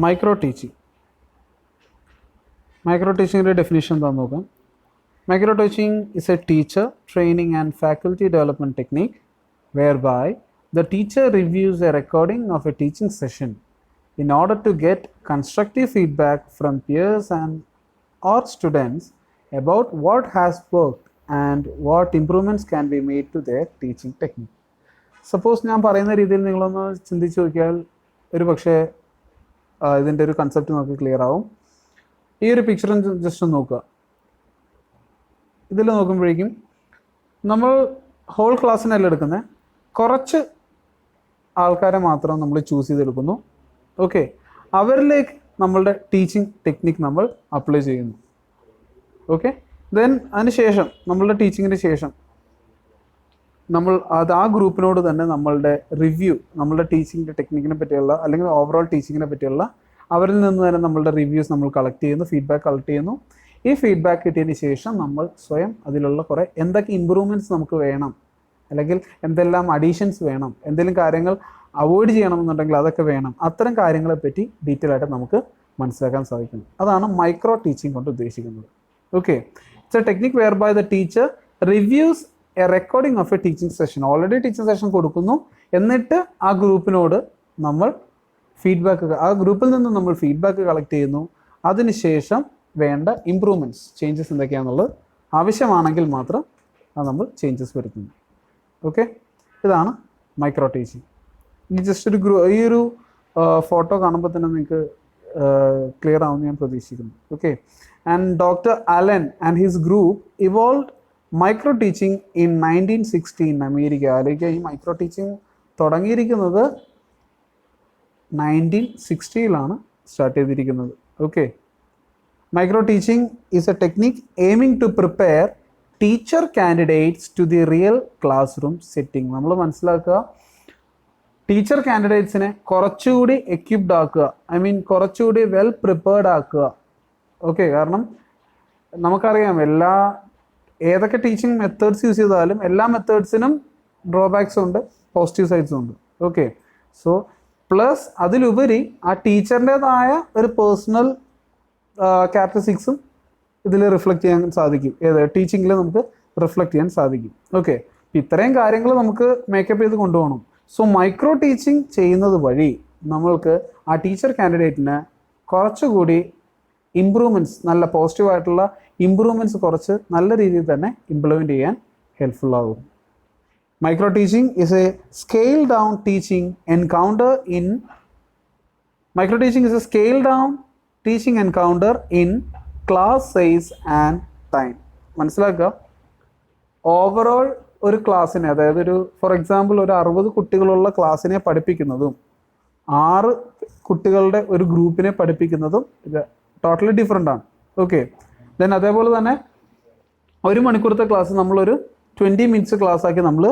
Micro teaching. Micro ടീച്ചിങ്ങിൻ്റെ definition എന്താണെന്ന് നോക്കാം. Micro teaching is A teacher training and faculty development technique whereby the teacher reviews a recording of a teaching session in order to get constructive feedback from peers and or students about what has worked and what improvements can be made to their teaching technique. Suppose ഞാൻ പറയുന്ന രീതിയിൽ നിങ്ങളൊന്ന് ചിന്തിച്ച് നോക്കിയാൽ ഒരു പക്ഷേ ഇതിൻ്റെ ഒരു കൺസെപ്റ്റ് നമുക്ക് ക്ലിയർ ആവും. ഈ ഒരു പിക്ചർ ജസ്റ്റ് ഒന്ന് നോക്കുക. ഇതിൽ നോക്കുമ്പോഴേക്കും നമ്മൾ ഹോൾ ക്ലാസ്സിനല്ല എടുക്കുന്നത്, കുറച്ച് ആൾക്കാരെ മാത്രം നമ്മൾ ചൂസ് ചെയ്തെടുക്കുന്നു. ഓക്കെ, അവരിലേക്ക് നമ്മളുടെ ടീച്ചിങ് ടെക്നിക്ക് നമ്മൾ അപ്ലൈ ചെയ്യുന്നു. ഓക്കെ, ദെൻ അതിന് ശേഷം നമ്മളുടെ ടീച്ചിങ്ങിന് ശേഷം നമ്മൾ ആ ഗ്രൂപ്പിനോട് തന്നെ നമ്മളുടെ റിവ്യൂ, നമ്മളുടെ ടീച്ചിങ്ങിൻ്റെ ടെക്നിക്കിനെ പറ്റിയുള്ള അല്ലെങ്കിൽ ഓവറോൾ ടീച്ചിങ്ങിനെ പറ്റിയുള്ള അവരിൽ നിന്ന് തന്നെ നമ്മളുടെ റിവ്യൂസ് നമ്മൾ കളക്ട് ചെയ്യുന്നു, ഫീഡ്ബാക്ക് കളക്ട് ചെയ്യുന്നു. ഈ ഫീഡ്ബാക്ക് കിട്ടിയതിന് ശേഷം നമ്മൾ സ്വയം അതിലുള്ള കുറേ എന്തൊക്കെ ഇമ്പ്രൂവ്മെൻറ്റ്സ് നമുക്ക് വേണം, അല്ലെങ്കിൽ എന്തെല്ലാം അഡീഷൻസ് വേണം, എന്തെങ്കിലും കാര്യങ്ങൾ അവോയ്ഡ് ചെയ്യണമെന്നുണ്ടെങ്കിൽ അതൊക്കെ വേണം, അത്തരം കാര്യങ്ങളെപ്പറ്റി ഡീറ്റെയിൽ ആയിട്ട് നമുക്ക് മനസ്സിലാക്കാൻ സാധിക്കും. അതാണ് മൈക്രോ ടീച്ചിങ് കൊണ്ട് ഉദ്ദേശിക്കുന്നത്. Okay, it's a technique where by the teacher reviews a recording of a teaching session. Already teaching session കൊടുക്കുന്നു, എന്നിട്ട് ആ ഗ്രൂപ്പിനോട് നമ്മൾ ആ ഗ്രൂപ്പിൽ നിന്ന് നമ്മൾ ഫീഡ്ബാക്ക് കളക്ട് ചെയ്യുന്നു. അതിനുശേഷം വേണ്ട ഇമ്പ്രൂവ്മെൻറ്റ്സ്, ചേഞ്ചസ് എന്തൊക്കെയാണെന്നുള്ളത് ആവശ്യമാണെങ്കിൽ മാത്രം അത് നമ്മൾ ചേഞ്ചസ് വരുത്തുന്നു. ഓക്കെ, ഇതാണ് മൈക്രോ ടീച്ചിങ്. ഇനി ജസ്റ്റ് ഈ ഒരു ഫോട്ടോ കാണുമ്പോൾ തന്നെ നിങ്ങൾക്ക് ക്ലിയർ ആവുമെന്ന് ഞാൻ പ്രതീക്ഷിക്കുന്നു. Okay, and doctor Allen and his group evolve micro teaching in 1916 America. അല്ലെങ്കിൽ ഈ മൈക്രോ ടീച്ചിങ് തുടങ്ങിയിരിക്കുന്നത് 1960 സ്റ്റാർട്ട് ചെയ്തിരിക്കുന്നത്. Okay, micro teaching is a technique aiming to prepare teacher candidates to the real class room setting. നമ്മൾ മനസ്സിലാക്കുക, teacher കാൻഡിഡേറ്റ്സിനെ കുറച്ചുകൂടി equipped ആക്കുക, കുറച്ചുകൂടി well prepared ആക്കുക. ഓക്കെ, കാരണം നമുക്കറിയാം ഏതൊക്കെ ടീച്ചിങ് മെത്തേഡ്സ് യൂസ് ചെയ്താലും എല്ലാ മെത്തേഡ്സിനും ഡ്രോബാക്സ് ഉണ്ട്, പോസിറ്റീവ് സൈഡ്സും ഉണ്ട്. ഓക്കെ, സോ പ്ലസ് അതിലുപരി ആ ടീച്ചറിൻ്റെതായ ഒരു പേഴ്സണൽ ക്യാരക്ടറിസ്റ്റിക്സും ഇതിൽ റിഫ്ലക്റ്റ് ചെയ്യാൻ സാധിക്കും. ടീച്ചിങ്ങിൽ നമുക്ക് റിഫ്ലക്റ്റ് ചെയ്യാൻ സാധിക്കും. ഓക്കെ, ഇത്രയും കാര്യങ്ങൾ നമുക്ക് മേക്കപ്പ് ചെയ്ത് കൊണ്ടുപോകണം. സോ മൈക്രോ ടീച്ചിങ് ചെയ്യുന്നത് വഴി നമ്മൾക്ക് ആ ടീച്ചർ കാൻഡിഡേറ്റിന് കുറച്ചുകൂടി ഇമ്പ്രൂവ്മെൻറ്റ്സ്, നല്ല പോസിറ്റീവായിട്ടുള്ള ഇമ്പ്രൂവ്മെൻറ്റ്സ് കുറച്ച് നല്ല രീതിയിൽ തന്നെ ഇംപ്ലിമെൻറ്റ് ചെയ്യാൻ ഹെൽപ്ഫുൾ ആകും. Micro teaching is A scale down teaching encounter in class size and time. മനസ്സിലാക്കുക, ഓവറോൾ ഒരു ക്ലാസ്സിനെ, അതായത് ഫോർ എക്സാമ്പിൾ ഒരു 60 കുട്ടികളുള്ള ക്ലാസ്സിനെ പഠിപ്പിക്കുന്നതും 6 കുട്ടികളുടെ ഒരു ഗ്രൂപ്പിനെ പഠിപ്പിക്കുന്നതും ടോട്ടലി ഡിഫറെൻ്റ് ആണ്. ഓക്കെ, ദെൻ അതേപോലെ തന്നെ 1 മണിക്കൂറത്തെ ക്ലാസ് നമ്മളൊരു 20 മിനിറ്റ്സ് ക്ലാസ് ആക്കി നമ്മൾ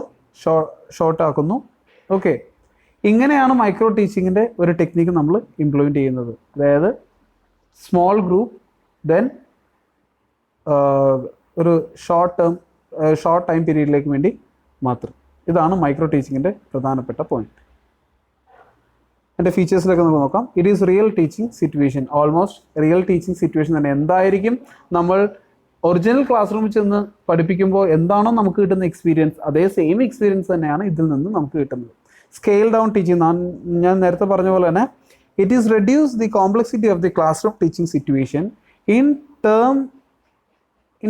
ഷോർട്ട് ആക്കുന്നു. ഓക്കെ, ഇങ്ങനെയാണ് മൈക്രോ ടീച്ചിങ്ങിൻ്റെ ഒരു ടെക്നിക്ക് നമ്മൾ ഇംപ്ലിമെൻറ്റ് ചെയ്യുന്നത്. അതായത് സ്മോൾ ഗ്രൂപ്പ്, ദെൻ ഒരു ഷോർട്ട് ടൈം പീരീഡിലേക്ക് വേണ്ടി മാത്രം. ഇതാണ് മൈക്രോ ടീച്ചിങ്ങിൻ്റെ പ്രധാനപ്പെട്ട പോയിന്റ്. എൻ്റെ ഫീച്ചേഴ്സിലൊക്കെ നമുക്ക് നോക്കാം. It is real teaching situation. Almost real teaching situation തന്നെ. എന്തായിരിക്കും നമ്മൾ ഒറിജിനൽ ക്ലാസ് റൂമിൽ ചെന്ന് പഠിപ്പിക്കുമ്പോൾ എന്താണോ നമുക്ക് കിട്ടുന്ന എക്സ്പീരിയൻസ്, അതേ സെയിം എക്സ്പീരിയൻസ് തന്നെയാണ് ഇതിൽ നിന്ന് നമുക്ക് കിട്ടുന്നത്. സ്കെയിൽ ഡൗൺ ടീച്ചിങ്, ഞാൻ നേരത്തെ പറഞ്ഞ പോലെ തന്നെ, it is reduce the complexity of the class room teaching situation in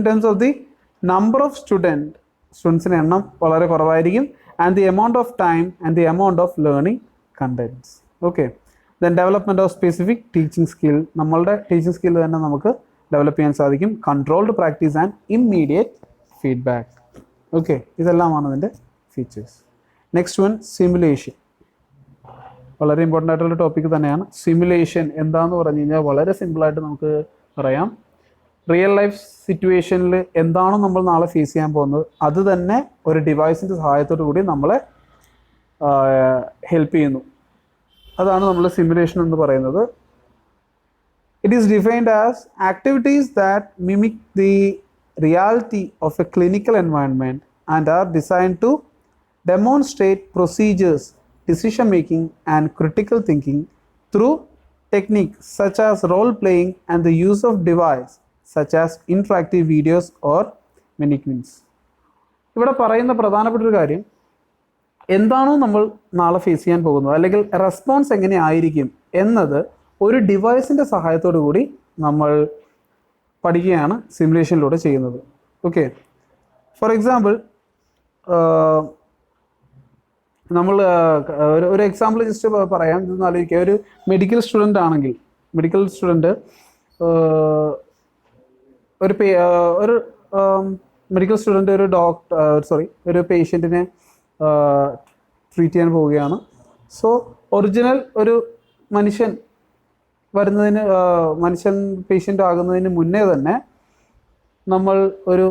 terms of the number of സ്റ്റുഡൻസിൻ്റെ എണ്ണം വളരെ കുറവായിരിക്കും, and the amount of time and the amount of learning contents. Okay, then development of specific teaching skill. നമ്മളുടെ teaching skill തന്നെ നമുക്ക് develop ചെയ്യാൻ സാധിക്കും. Controlled practice and immediate feedback. Okay, ഇതെല്ലാമാണ് അതിൻ്റെ ഫീച്ചേഴ്സ്. Next one, simulation. വളരെ important ആയിട്ടുള്ള topic തന്നെയാണ്. സിമുലേഷൻ എന്താണെന്ന് പറഞ്ഞു കഴിഞ്ഞാൽ വളരെ സിമ്പിളായിട്ട് നമുക്ക് പറയാം. റിയൽ ലൈഫ് സിറ്റുവേഷനിൽ എന്താണോ നമ്മൾ നാളെ ഫേസ് ചെയ്യാൻ പോകുന്നത് അത് തന്നെ ഒരു ഡിവൈസിൻ്റെ സഹായത്തോടു കൂടി നമ്മളെ ഹെൽപ്പ് ചെയ്യുന്നു. അതാണ് നമ്മൾ സിമുലേഷൻ എന്ന് പറയുന്നത്. It is defined as activities that mimic the reality of a clinical environment and are designed to demonstrate procedures, decision making and critical thinking through techniques such as role playing and the use of device such as interactive videos or mannequins. ഇവിടെ പറയുന്ന പ്രധാനപ്പെട്ട ഒരു കാര്യം, എന്താണോ നമ്മൾ നാളെ face ചെയ്യാൻ പോകുന്നത് അല്ലെങ്കിൽ റെസ്പോൺസ് എങ്ങനെയായിരിക്കും എന്നത് ഒരു ഡിവൈസിൻ്റെ സഹായത്തോടു കൂടി നമ്മൾ പഠിക്കുകയാണ് സിമുലേഷനിലൂടെ ചെയ്യുന്നത്. ഓക്കെ, ഫോർ എക്സാമ്പിൾ നമ്മൾ ഒരു എക്സാമ്പിൾ ജസ്റ്റ് പറയാം, ഇതൊന്ന് ആലോചിക്കുക. ഒരു മെഡിക്കൽ സ്റ്റുഡൻ്റ് ആണെങ്കിൽ, മെഡിക്കൽ സ്റ്റുഡൻറ്റ് ഒരു മെഡിക്കൽ സ്റ്റുഡൻറ്റ് ഒരു പേഷ്യൻറ്റിനെ ട്രീറ്റ് ചെയ്യാൻ പോവുകയാണ്. സോ ഒറിജിനൽ ഒരു മനുഷ്യൻ പേഷ്യൻ്റ് ആകുന്നതിന് മുന്നേ തന്നെ നമ്മൾ ഒരു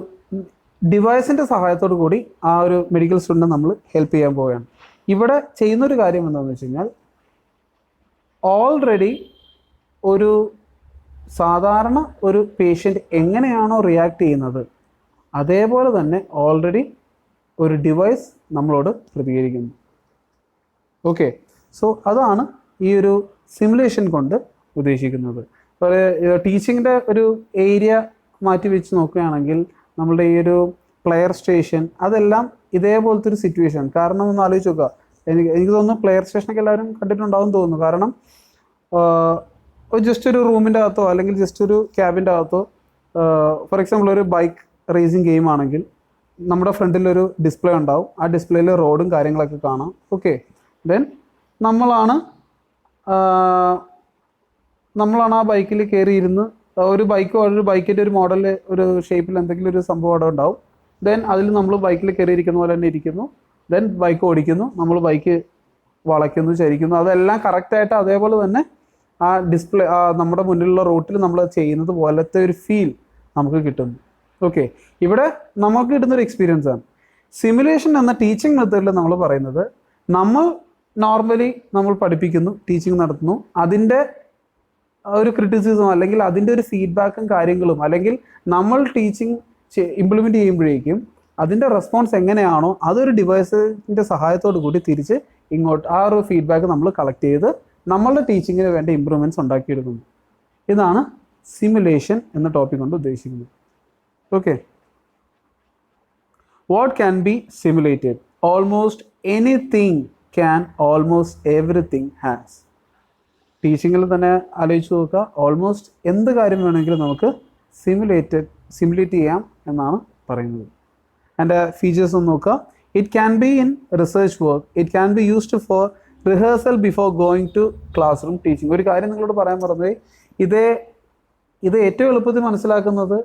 ഡിവൈസിൻ്റെ സഹായത്തോടു കൂടി ആ ഒരു മെഡിക്കൽ സ്റ്റുഡൻറ്റിനെ നമ്മൾ ഹെൽപ്പ് ചെയ്യാൻ പോവുകയാണ്. ഇവിടെ ചെയ്യുന്നൊരു കാര്യം എന്താണെന്ന് വെച്ച് കഴിഞ്ഞാൽ, ഓൾറെഡി ഒരു സാധാരണ ഒരു പേഷ്യൻ്റ് എങ്ങനെയാണോ റിയാക്ട് ചെയ്യുന്നത് അതേപോലെ തന്നെ ഓൾറെഡി ഒരു ഡിവൈസ് നമ്മളോട് പ്രതികരിക്കുന്നു. ഓക്കെ, സോ അതാണ് ഈ ഒരു സിമുലേഷൻ കൊണ്ട് ഉദ്ദേശിക്കുന്നത്. ടീച്ചിങ്ങിൻ്റെ ഒരു ഏരിയ മാറ്റി വെച്ച് നോക്കുകയാണെങ്കിൽ നമ്മളുടെ ഈ ഒരു പ്ലെയർ സ്റ്റേഷൻ അതെല്ലാം ഇതേപോലത്തെ ഒരു സിറ്റുവേഷൻ. കാരണം ഒന്ന് ആലോചിച്ച് നോക്കുക, എനിക്ക് തോന്നുന്നു പ്ലെയർ സ്റ്റേഷനൊക്കെ എല്ലാവരും കണ്ടിട്ടുണ്ടാവും തോന്നുന്നു. കാരണം ജസ്റ്റ് ഒരു റൂമിൻ്റെ അകത്തോ അല്ലെങ്കിൽ ജസ്റ്റ് ഒരു ക്യാബിൻ്റെ അകത്തോ, ഫോർ എക്സാമ്പിൾ ഒരു ബൈക്ക് റേസിങ് ഗെയിം ആണെങ്കിൽ നമ്മുടെ ഫ്രണ്ടിലൊരു ഡിസ്പ്ലേ ഉണ്ടാവും. ആ ഡിസ്പ്ലേയിൽ റോഡും കാര്യങ്ങളൊക്കെ കാണാം. ഓക്കെ, ദെൻ നമ്മളാണ് ആ ബൈക്കിൽ കയറിയിരുന്ന് ഒരു ബൈക്കിൻ്റെ ഒരു മോഡൽ ഒരു ഷേപ്പിൽ എന്തെങ്കിലും ഒരു സംഭവം അവിടെ ഉണ്ടാവും. ദെൻ അതിൽ നമ്മൾ ബൈക്കിൽ കയറിയിരിക്കുന്ന പോലെ തന്നെ ഇരിക്കുന്നു. ദെൻ ബൈക്ക് ഓടിക്കുന്നു, നമ്മൾ ബൈക്ക് വളയ്ക്കുന്നു, ചരിക്കുന്നു. അതെല്ലാം കറക്റ്റായിട്ട് അതേപോലെ തന്നെ ആ ഡിസ്പ്ലേ നമ്മുടെ മുന്നിലുള്ള റൂട്ടിൽ നമ്മൾ ചെയ്യുന്നത് പോലത്തെ ഒരു ഫീൽ നമുക്ക് കിട്ടുന്നു. ഓക്കെ, ഇവിടെ നമുക്ക് കിട്ടുന്നൊരു എക്സ്പീരിയൻസ് ആണ്. സിമുലേഷൻ എന്ന ടീച്ചിങ് മെത്തേഡിൽ നമ്മൾ പറയുന്നത്, നമ്മൾ നോർമലി നമ്മൾ പഠിപ്പിക്കുന്നു, ടീച്ചിങ് നടത്തുന്നു, അതിൻ്റെ ഒരു ക്രിറ്റിസിസം അല്ലെങ്കിൽ അതിൻ്റെ ഒരു ഫീഡ്ബാക്കും കാര്യങ്ങളും അല്ലെങ്കിൽ നമ്മൾ ടീച്ചിങ് ഇംപ്ലിമെൻറ്റ് ചെയ്യുമ്പോഴേക്കും അതിൻ്റെ റെസ്പോൺസ് എങ്ങനെയാണോ അതൊരു ഡിവൈസിൻ്റെ സഹായത്തോടു കൂടി തിരിച്ച് ഇങ്ങോട്ട് ആ ഒരു ഫീഡ്ബാക്ക് നമ്മൾ കളക്ട് ചെയ്ത് നമ്മളുടെ ടീച്ചിങ്ങിന് വേണ്ട ഇമ്പ്രൂവ്മെൻറ്റ്സ് ഉണ്ടാക്കിയെടുക്കുന്നു. ഇതാണ് സിമുലേഷൻ എന്ന ടോപ്പിക് കൊണ്ട് ഉദ്ദേശിക്കുന്നത്. Okay, what can be simulated? Almost anything can, almost everything has. ടീച്ചിങ്ങിൽ തന്നെ ആലോചിച്ച് നോക്കുക, ഓൾമോസ്റ്റ് എന്ത് കാര്യം വേണമെങ്കിലും നമുക്ക് സിമുലേറ്റ് ചെയ്യാം എന്നാണ് പറയുന്നത്. അതിൻ്റെ ഫീച്ചേഴ്സ് ഒന്ന് നോക്കുക. It can be in research work, it can be used for rehearsal before going to class room teaching. ഒരു കാര്യം നിങ്ങളോട് പറയാൻ പറഞ്ഞത്, ഇത് ഏറ്റവും എളുപ്പത്തിൽ മനസ്സിലാക്കുന്നത്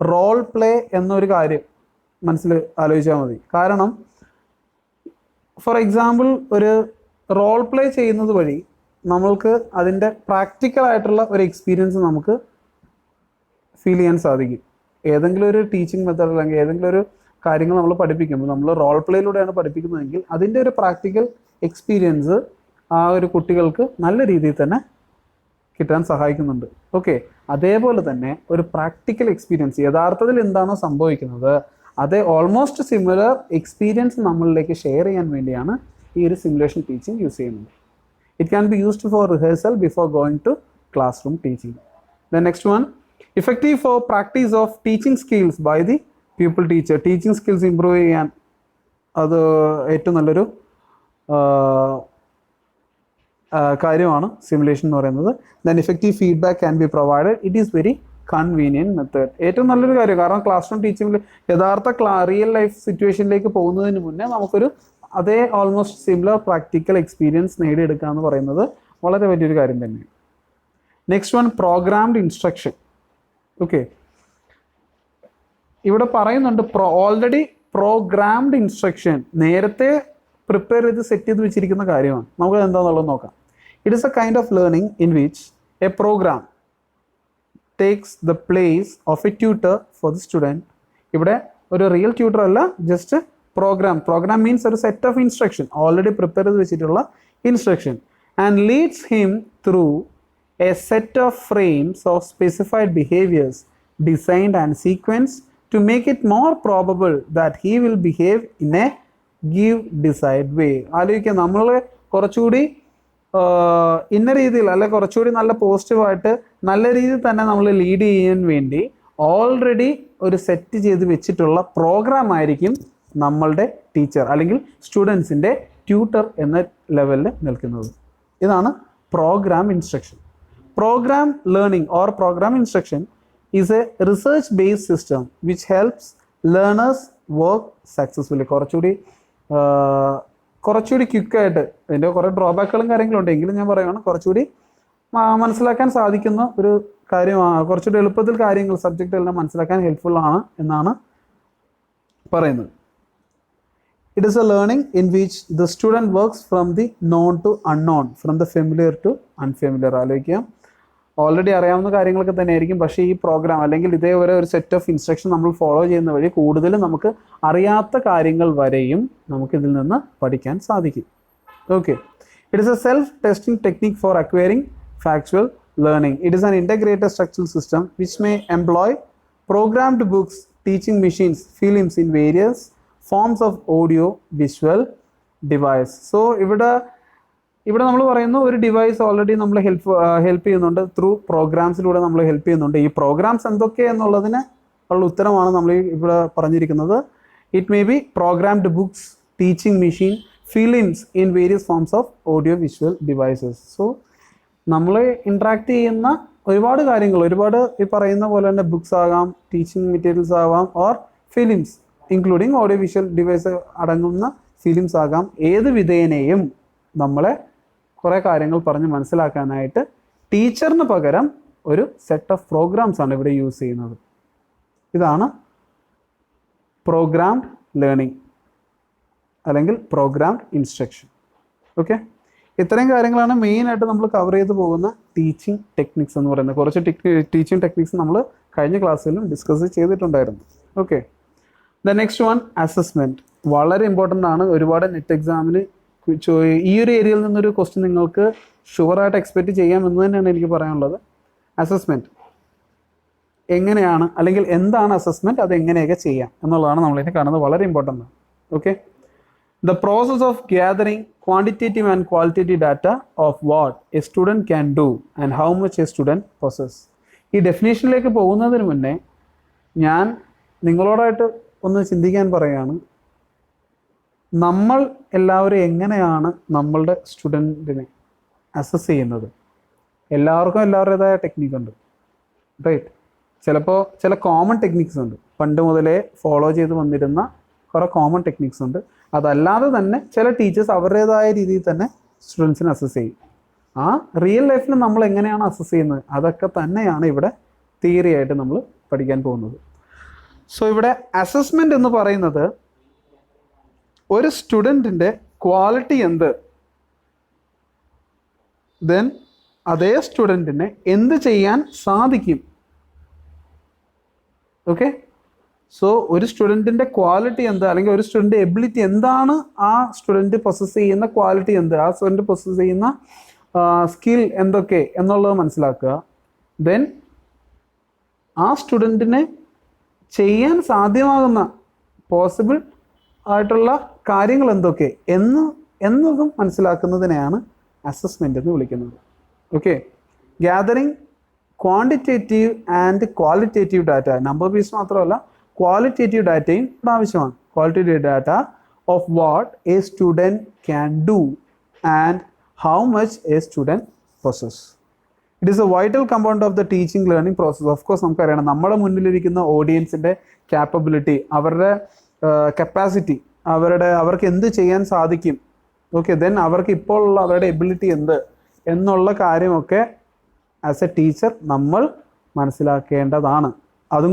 റോൾ പ്ലേ എന്നൊരു കാര്യം ആലോചിച്ചാൽ മതി. കാരണം ഫോർ എക്സാമ്പിൾ ഒരു റോൾ പ്ലേ ചെയ്യുന്നത് വഴി നമ്മൾക്ക് അതിൻ്റെ പ്രാക്ടിക്കലായിട്ടുള്ള ഒരു എക്സ്പീരിയൻസ് നമുക്ക് ഫീൽ ചെയ്യാൻ സാധിക്കും. ഏതെങ്കിലും ഒരു ടീച്ചിങ് മെത്തേഡ് അല്ലെങ്കിൽ ഏതെങ്കിലും ഒരു കാര്യങ്ങൾ നമ്മൾ പഠിപ്പിക്കുമ്പോൾ നമ്മൾ റോൾ പ്ലേയിലൂടെയാണ് പഠിപ്പിക്കുന്നതെങ്കിൽ അതിൻ്റെ ഒരു പ്രാക്ടിക്കൽ എക്സ്പീരിയൻസ് ആ ഒരു കുട്ടികൾക്ക് നല്ല രീതിയിൽ തന്നെ കിട്ടാൻ സഹായിക്കുന്നുണ്ട്. ഓക്കെ, അതേപോലെ തന്നെ ഒരു പ്രാക്ടിക്കൽ എക്സ്പീരിയൻസ് യഥാർത്ഥത്തിൽ എന്താണോ സംഭവിക്കുന്നത് അതേ ഓൾമോസ്റ്റ് സിമിലർ എക്സ്പീരിയൻസ് നമ്മളിലേക്ക് ഷെയർ ചെയ്യാൻ വേണ്ടിയാണ് ഈ ഒരു സിമുലേഷൻ ടീച്ചിങ് യൂസ് ചെയ്യുന്നത്. It can be used for rehearsal before going to classroom teaching. The next one, effective for practice of teaching skills by the pupil teacher. Teaching skills improve ചെയ്യാൻ അത് ഏറ്റവും നല്ലൊരു കാര്യമാണ് സിമുലേഷൻ എന്ന് പറയുന്നത്. Then effective feedback can be provided. It is very convenient method. ഏറ്റവും നല്ലൊരു കാര്യം, കാരണം ക്ലാസ് റൂം ടീച്ചിങ്ങിൽ യഥാർത്ഥ റിയൽ ലൈഫ് സിറ്റുവേഷനിലേക്ക് പോകുന്നതിന് മുന്നേ നമുക്കൊരു അതേ ഓൾമോസ്റ്റ് സിമിലർ പ്രാക്ടിക്കൽ എക്സ്പീരിയൻസ് നേടിയെടുക്കുക എന്ന് പറയുന്നത് വളരെ വലിയൊരു കാര്യം തന്നെയാണ്. Next one, programmed instruction. Okay, ഇവിടെ പറയുന്നുണ്ട് ഓൾറെഡി പ്രോഗ്രാംഡ് ഇൻസ്ട്രക്ഷൻ നേരത്തെ പ്രിപ്പയർ ചെയ്ത് സെറ്റ് ചെയ്ത് വെച്ചിരിക്കുന്ന കാര്യമാണ്. നമുക്ക് എന്താണെന്നുള്ളത് നോക്കാം. It is a kind of learning in which a program takes the place of a tutor for the student. ഇവിടെ ഒരു റിയൽ ട്യൂട്ടർ അല്ല, just program means a set of instruction already prepared വെച്ചിട്ടുള്ള instruction and leads him through a set of frames of specified behaviors designed and sequenced to make it more probable that he will behave in a give decide way. ആലോചിക്കുക, നമ്മൾ കുറച്ചുകൂടി ഇന്ന രീതിയിൽ അല്ലെ കുറച്ചുകൂടി നല്ല പോസിറ്റീവായിട്ട് നല്ല രീതിയിൽ തന്നെ നമ്മൾ ലീഡ് ചെയ്യാൻ വേണ്ടി ഓൾറെഡി ഒരു സെറ്റ് ചെയ്ത് വെച്ചിട്ടുള്ള പ്രോഗ്രാം ആയിരിക്കും നമ്മളുടെ ടീച്ചർ അല്ലെങ്കിൽ സ്റ്റുഡൻസിൻ്റെ ട്യൂട്ടർ എന്ന ലെവലിൽ നിൽക്കുന്നത്. ഇതാണ് program instruction. Program learning or program instruction is a research based system which helps learners work successfully. കുറച്ചുകൂടി ക്വിക്കായിട്ട്, ഇതിൻ്റെ കുറേ ഡ്രോബാക്കുകളും കാര്യങ്ങളും ഉണ്ട്, എങ്കിലും ഞാൻ പറയുകയാണ് കുറച്ചുകൂടി മനസ്സിലാക്കാൻ സാധിക്കുന്ന ഒരു കാര്യമാണ്. കുറച്ചുകൂടി എളുപ്പത്തിൽ കാര്യങ്ങൾ സബ്ജക്റ്റ് എല്ലാം മനസ്സിലാക്കാൻ ഹെൽപ്ഫുൾ ആണ് എന്നാണ് പറയുന്നത്. It is a learning in which the student works from the known to unknown, from the familiar to unfamiliar. ആലോചിക്കാം, ഓൾറെഡി അറിയാവുന്ന കാര്യങ്ങളൊക്കെ തന്നെയായിരിക്കും, പക്ഷേ ഈ പ്രോഗ്രാം അല്ലെങ്കിൽ ഇതേപോലെ ഒരു സെറ്റ് ഓഫ് ഇൻസ്ട്രക്ഷൻ നമ്മൾ ഫോളോ ചെയ്യുന്ന വഴി കൂടുതലും നമുക്ക് അറിയാത്ത കാര്യങ്ങൾ വരെയും നമുക്കിതിൽ നിന്ന് പഠിക്കാൻ സാധിക്കും. Okay, it is A self testing technique four acquiring factual learning. It is an integrated structural system which may employ programmed books, teaching machines, films in various forms of audio visual device. So ഇവിടെ നമ്മൾ പറയുന്നു ഒരു device already നമ്മൾ help ചെയ്യുന്നുണ്ട്, through പ്രോഗ്രാംസിലൂടെ നമ്മൾ help ചെയ്യുന്നുണ്ട്. ഈ programmes എന്തൊക്കെ എന്നുള്ളതിന് ഉള്ള ഉത്തരമാണ് നമ്മൾ ഇവിടെ പറഞ്ഞിരിക്കുന്നത്. It may be programmed books, teaching machine, films in various forms of audio visual devices. So നമ്മൾ ഇൻട്രാക്ട് ചെയ്യുന്ന ഒരുപാട് കാര്യങ്ങൾ, ഒരുപാട് ഈ പറയുന്ന പോലെ തന്നെ ബുക്സ് ആകാം, ടീച്ചിങ് മെറ്റീരിയൽസ് ആവാം, or films including audio visual device അടങ്ങുന്ന ഫിലിംസ് ആകാം. ഏത് വിധേനയും നമ്മളെ കുറേ കാര്യങ്ങൾ പറഞ്ഞ് മനസ്സിലാക്കാനായിട്ട് ടീച്ചറിന് പകരം ഒരു സെറ്റ് ഓഫ് പ്രോഗ്രാംസ് ആണ് ഇവിടെ യൂസ് ചെയ്യുന്നത്. ഇതാണ് പ്രോഗ്രാം ലേണിംഗ് അല്ലെങ്കിൽ പ്രോഗ്രാം ഇൻസ്ട്രക്ഷൻ. ഓക്കെ, ഇത്രയും കാര്യങ്ങളാണ് മെയിനായിട്ട് നമ്മൾ കവർ ചെയ്ത് പോകുന്ന ടീച്ചിങ് ടെക്നിക്സ് എന്ന് പറയുന്നത്. കുറച്ച് ടീച്ചിങ് ടെക്നിക്സ് നമ്മൾ കഴിഞ്ഞ ക്ലാസ്സിലും ഡിസ്കസ് ചെയ്തിട്ടുണ്ടായിരുന്നു. Okay, the next one assessment. വളരെ ഇമ്പോർട്ടൻ്റ് ആണ്. ഒരുപാട് നെറ്റ് എക്സാമിന് ഈ ഒരു ഏരിയയിൽ നിന്നൊരു ക്വസ്റ്റ്യൻ നിങ്ങൾക്ക് ഷുവറായിട്ട് എക്സ്പെക്റ്റ് ചെയ്യാം എന്ന് തന്നെയാണ് എനിക്ക് പറയാനുള്ളത്. അസസ്മെൻറ്റ് എങ്ങനെയാണ് അല്ലെങ്കിൽ എന്താണ് അസസ്മെൻറ്റ്, അത് എങ്ങനെയൊക്കെ ചെയ്യാം എന്നുള്ളതാണ് നമ്മളിതിനെ കാണുന്നത്. വളരെ ഇമ്പോർട്ടൻ്റ് ആണ്. Okay, the process of gathering quantitative and qualitative data of what a student can do and how much a student possess. ഈ ഡെഫിനേഷനിലേക്ക് പോകുന്നതിന് മുന്നേ ഞാൻ നിങ്ങളോടായിട്ട് ഒന്ന് ചിന്തിക്കാൻ പറയുകയാണ്. നമ്മൾ എല്ലാവരും എങ്ങനെയാണ് നമ്മളുടെ സ്റ്റുഡൻറ്റിനെ അസസ് ചെയ്യുന്നത്? എല്ലാവർക്കും എല്ലാവരുടേതായ ടെക്നിക്കുണ്ട്, റൈറ്റ്? ചിലപ്പോൾ ചില കോമൺ ടെക്നിക്സ് ഉണ്ട്, പണ്ട് മുതലേ ഫോളോ ചെയ്ത് വന്നിരുന്ന കുറേ കോമൺ ടെക്നിക്സ് ഉണ്ട്. അതല്ലാതെ തന്നെ ചില ടീച്ചേഴ്സ് അവരുടേതായ രീതിയിൽ തന്നെ സ്റ്റുഡൻസിനെ അസസ് ചെയ്യും. ആ റിയൽ ലൈഫിൽ നമ്മൾ എങ്ങനെയാണ് അസസ് ചെയ്യുന്നത് അതൊക്കെ തന്നെയാണ് ഇവിടെ തിയറി ആയിട്ട് നമ്മൾ പഠിക്കാൻ പോകുന്നത്. സോ ഇവിടെ അസസ്മെൻ്റ് എന്ന് പറയുന്നത് ഒരു സ്റ്റുഡൻറ്റിൻ്റെ ക്വാളിറ്റി എന്ത്, ദെൻ അതേ സ്റ്റുഡൻറ്റിനെ എന്ത് ചെയ്യാൻ സാധിക്കും. ഓക്കെ, സോ ഒരു സ്റ്റുഡൻറ്റിൻ്റെ ക്വാളിറ്റി എന്ത്, അല്ലെങ്കിൽ ഒരു സ്റ്റുഡൻറ്റ് എബിലിറ്റി എന്താണ്, ആ സ്റ്റുഡൻറ്റ് പൊസസ് ചെയ്യുന്ന ക്വാളിറ്റി എന്ത്, ആ സ്റ്റുഡൻറ്റ് പൊസസ് ചെയ്യുന്ന സ്കിൽ എന്തൊക്കെ എന്നുള്ളത് മനസ്സിലാക്കുക. ദെൻ ആ സ്റ്റുഡൻറ്റിനെ ചെയ്യാൻ സാധ്യമാകുന്ന പോസിബിൾ ആയിട്ടുള്ള കാര്യങ്ങൾ എന്തൊക്കെ എന്നതും മനസ്സിലാക്കുന്നതിനെയാണ് അസസ്മെൻ്റ് എന്ന് വിളിക്കുന്നത്. Okay, gathering quantitative and qualitative data, number base മാത്രമല്ല ക്വാളിറ്റേറ്റീവ് ഡാറ്റയും ആവശ്യമാണ്. Qualitative data of what a student can do and how much a student possess. It is a vital component of the teaching learning process. Of course നമുക്കറിയണം നമ്മുടെ മുന്നിലിരിക്കുന്ന ഓഡിയൻസിൻ്റെ capability, അവരുടെ capacity, അവർക്ക് എന്ത് ചെയ്യാൻ സാധിക്കും, ഓക്കെ, ദെൻ അവർക്ക് ഇപ്പോൾ ഉള്ള അവരുടെ എബിലിറ്റി എന്ത് എന്നുള്ള കാര്യമൊക്കെ ആസ് എ ടീച്ചർ നമ്മൾ മനസ്സിലാക്കേണ്ടതാണ്. അതും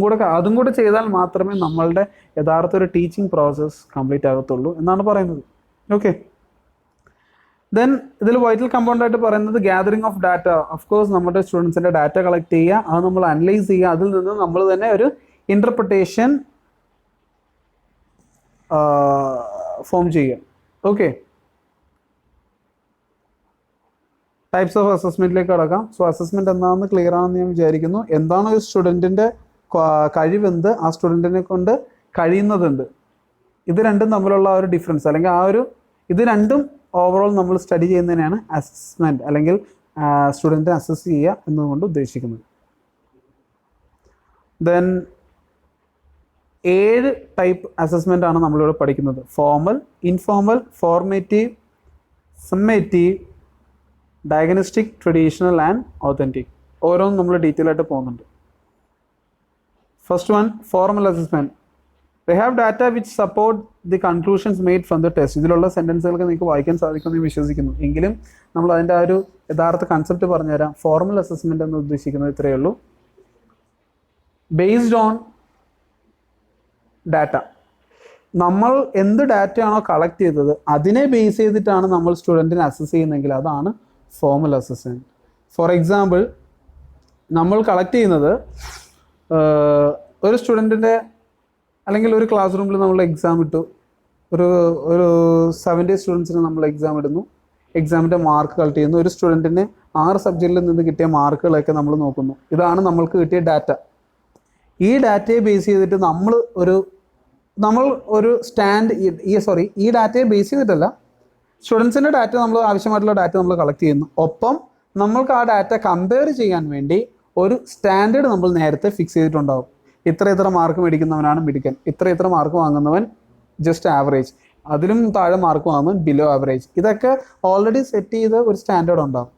കൂടെ ചെയ്താൽ മാത്രമേ നമ്മളുടെ യഥാർത്ഥ ഒരു ടീച്ചിങ് പ്രോസസ്സ് കംപ്ലീറ്റ് ആകത്തുള്ളൂ എന്നാണ് പറയുന്നത്. ഓക്കെ, ദെൻ ഇതിൽ വൈറ്റൽ കമ്പോണൻ്റ് ആയിട്ട് പറയുന്നത് gathering of data. Of course നമ്മുടെ സ്റ്റുഡൻസിൻ്റെ ഡാറ്റ കളക്ട് ചെയ്യുക, അത് നമ്മൾ അനലൈസ് ചെയ്യുക, അതിൽ നിന്ന് നമ്മൾ തന്നെ ഒരു ഇൻ്റർപ്രിട്ടേഷൻ ഫോം ചെയ്യുക. ഓക്കെ, ടൈപ്സ് ഓഫ് അസസ്മെൻറ്റിലേക്ക് കടക്കാം. സോ അസസ്മെൻറ്റ് എന്താണെന്ന് ക്ലിയർ ആണെന്ന് ഞാൻ വിചാരിക്കുന്നു. എന്താണ് ഒരു സ്റ്റുഡൻറ്റിൻ്റെ കഴിവെന്ത്, ആ സ്റ്റുഡൻറ്റിനെ കൊണ്ട് കഴിയുന്നതെന്ത്, ഇത് രണ്ടും തമ്മിലുള്ള ആ ഒരു ഡിഫറൻസ്, അല്ലെങ്കിൽ ഇത് രണ്ടും ഓവറോൾ നമ്മൾ സ്റ്റഡി ചെയ്യുന്നതിനാണ് അസസ്മെൻറ്റ് അല്ലെങ്കിൽ സ്റ്റുഡൻറ്റിനെ അസസ് ചെയ്യുക എന്നതുകൊണ്ട് ഉദ്ദേശിക്കുന്നത്. ദെൻ 7 ടൈപ്പ് അസസ്മെൻ്റ് ആണ് നമ്മളിവിടെ പഠിക്കുന്നത്. Formal, informal, formative, summative, diagnostic, traditional and authentic. ഓരോന്നും നമ്മൾ ഡീറ്റെയിൽ ആയിട്ട് പോകുന്നുണ്ട്. First one, formal assessment. They have data which support the conclusions made from the test. ഇതിലുള്ള സെൻറ്റൻസുകൾക്ക് നിങ്ങൾക്ക് വായിക്കാൻ സാധിക്കുമെന്ന് വിശ്വസിക്കുന്നു. എങ്കിലും നമ്മൾ അതിൻ്റെ ആ ഒരു യഥാർത്ഥ കൺസെപ്റ്റ് പറഞ്ഞുതരാം. ഫോർമൽ അസസ്മെൻ്റ് എന്ന് ഉദ്ദേശിക്കുന്നത് ഇത്രയേ ഉള്ളൂ. ബേസ്ഡ് ഓൺ ഡാറ്റ, നമ്മൾ എന്ത് ഡാറ്റയാണോ കളക്ട് ചെയ്തത് അതിനെ ബേസ് ചെയ്തിട്ടാണ് നമ്മൾ സ്റ്റുഡൻറ്റിനെ അസസ് ചെയ്യുന്നതെങ്കിൽ അതാണ് ഫോർമൽ അസസ്മെൻറ്റ്. ഫോർ എക്സാമ്പിൾ, നമ്മൾ കളക്ട് ചെയ്യുന്നത് ഒരു സ്റ്റുഡൻറ്റിൻ്റെ അല്ലെങ്കിൽ ഒരു ക്ലാസ് റൂമിൽ നമ്മൾ എക്സാം ഇട്ടു, ഒരു 70 സ്റ്റുഡൻസിന് നമ്മൾ എക്സാം ഇടുന്നു, എക്സാമിൻ്റെ മാർക്ക് കളക്ട് ചെയ്യുന്നു. ഒരു സ്റ്റുഡൻറ്റിന് 6 സബ്ജക്റ്റിൽ നിന്ന് കിട്ടിയ മാർക്കുകളൊക്കെ നമ്മൾ നോക്കുന്നു. ഇതാണ് നമ്മൾക്ക് കിട്ടിയ ഡാറ്റ. ഈ ഡാറ്റയെ ബേസ് ചെയ്തിട്ട് നമ്മൾ ഒരു ഈ ഡാറ്റയെ ബേസ് ചെയ്തിട്ടല്ല, സ്റ്റുഡൻസിൻ്റെ ഡാറ്റ നമ്മൾ ആവശ്യമായിട്ടുള്ള ഡാറ്റ നമ്മൾ കളക്ട് ചെയ്യുന്നു. ഒപ്പം നമ്മൾക്ക് ആ ഡാറ്റ കമ്പയർ ചെയ്യാൻ വേണ്ടി ഒരു സ്റ്റാൻഡേർഡ് നമ്മൾ നേരത്തെ ഫിക്സ് ചെയ്തിട്ടുണ്ടാകും. ഇത്ര മാർക്ക് മേടിക്കുന്നവനാണ് മിടുക്കൻ, ഇത്ര മാർക്ക് വാങ്ങുന്നവൻ ജസ്റ്റ് ആവറേജ്, അതിലും താഴെ മാർക്ക് വാങ്ങുന്നവൻ ബിലോ ആവറേജ്. ഇതൊക്കെ ഓൾറെഡി സെറ്റ് ചെയ്ത ഒരു സ്റ്റാൻഡേർഡ് ഉണ്ടാകും.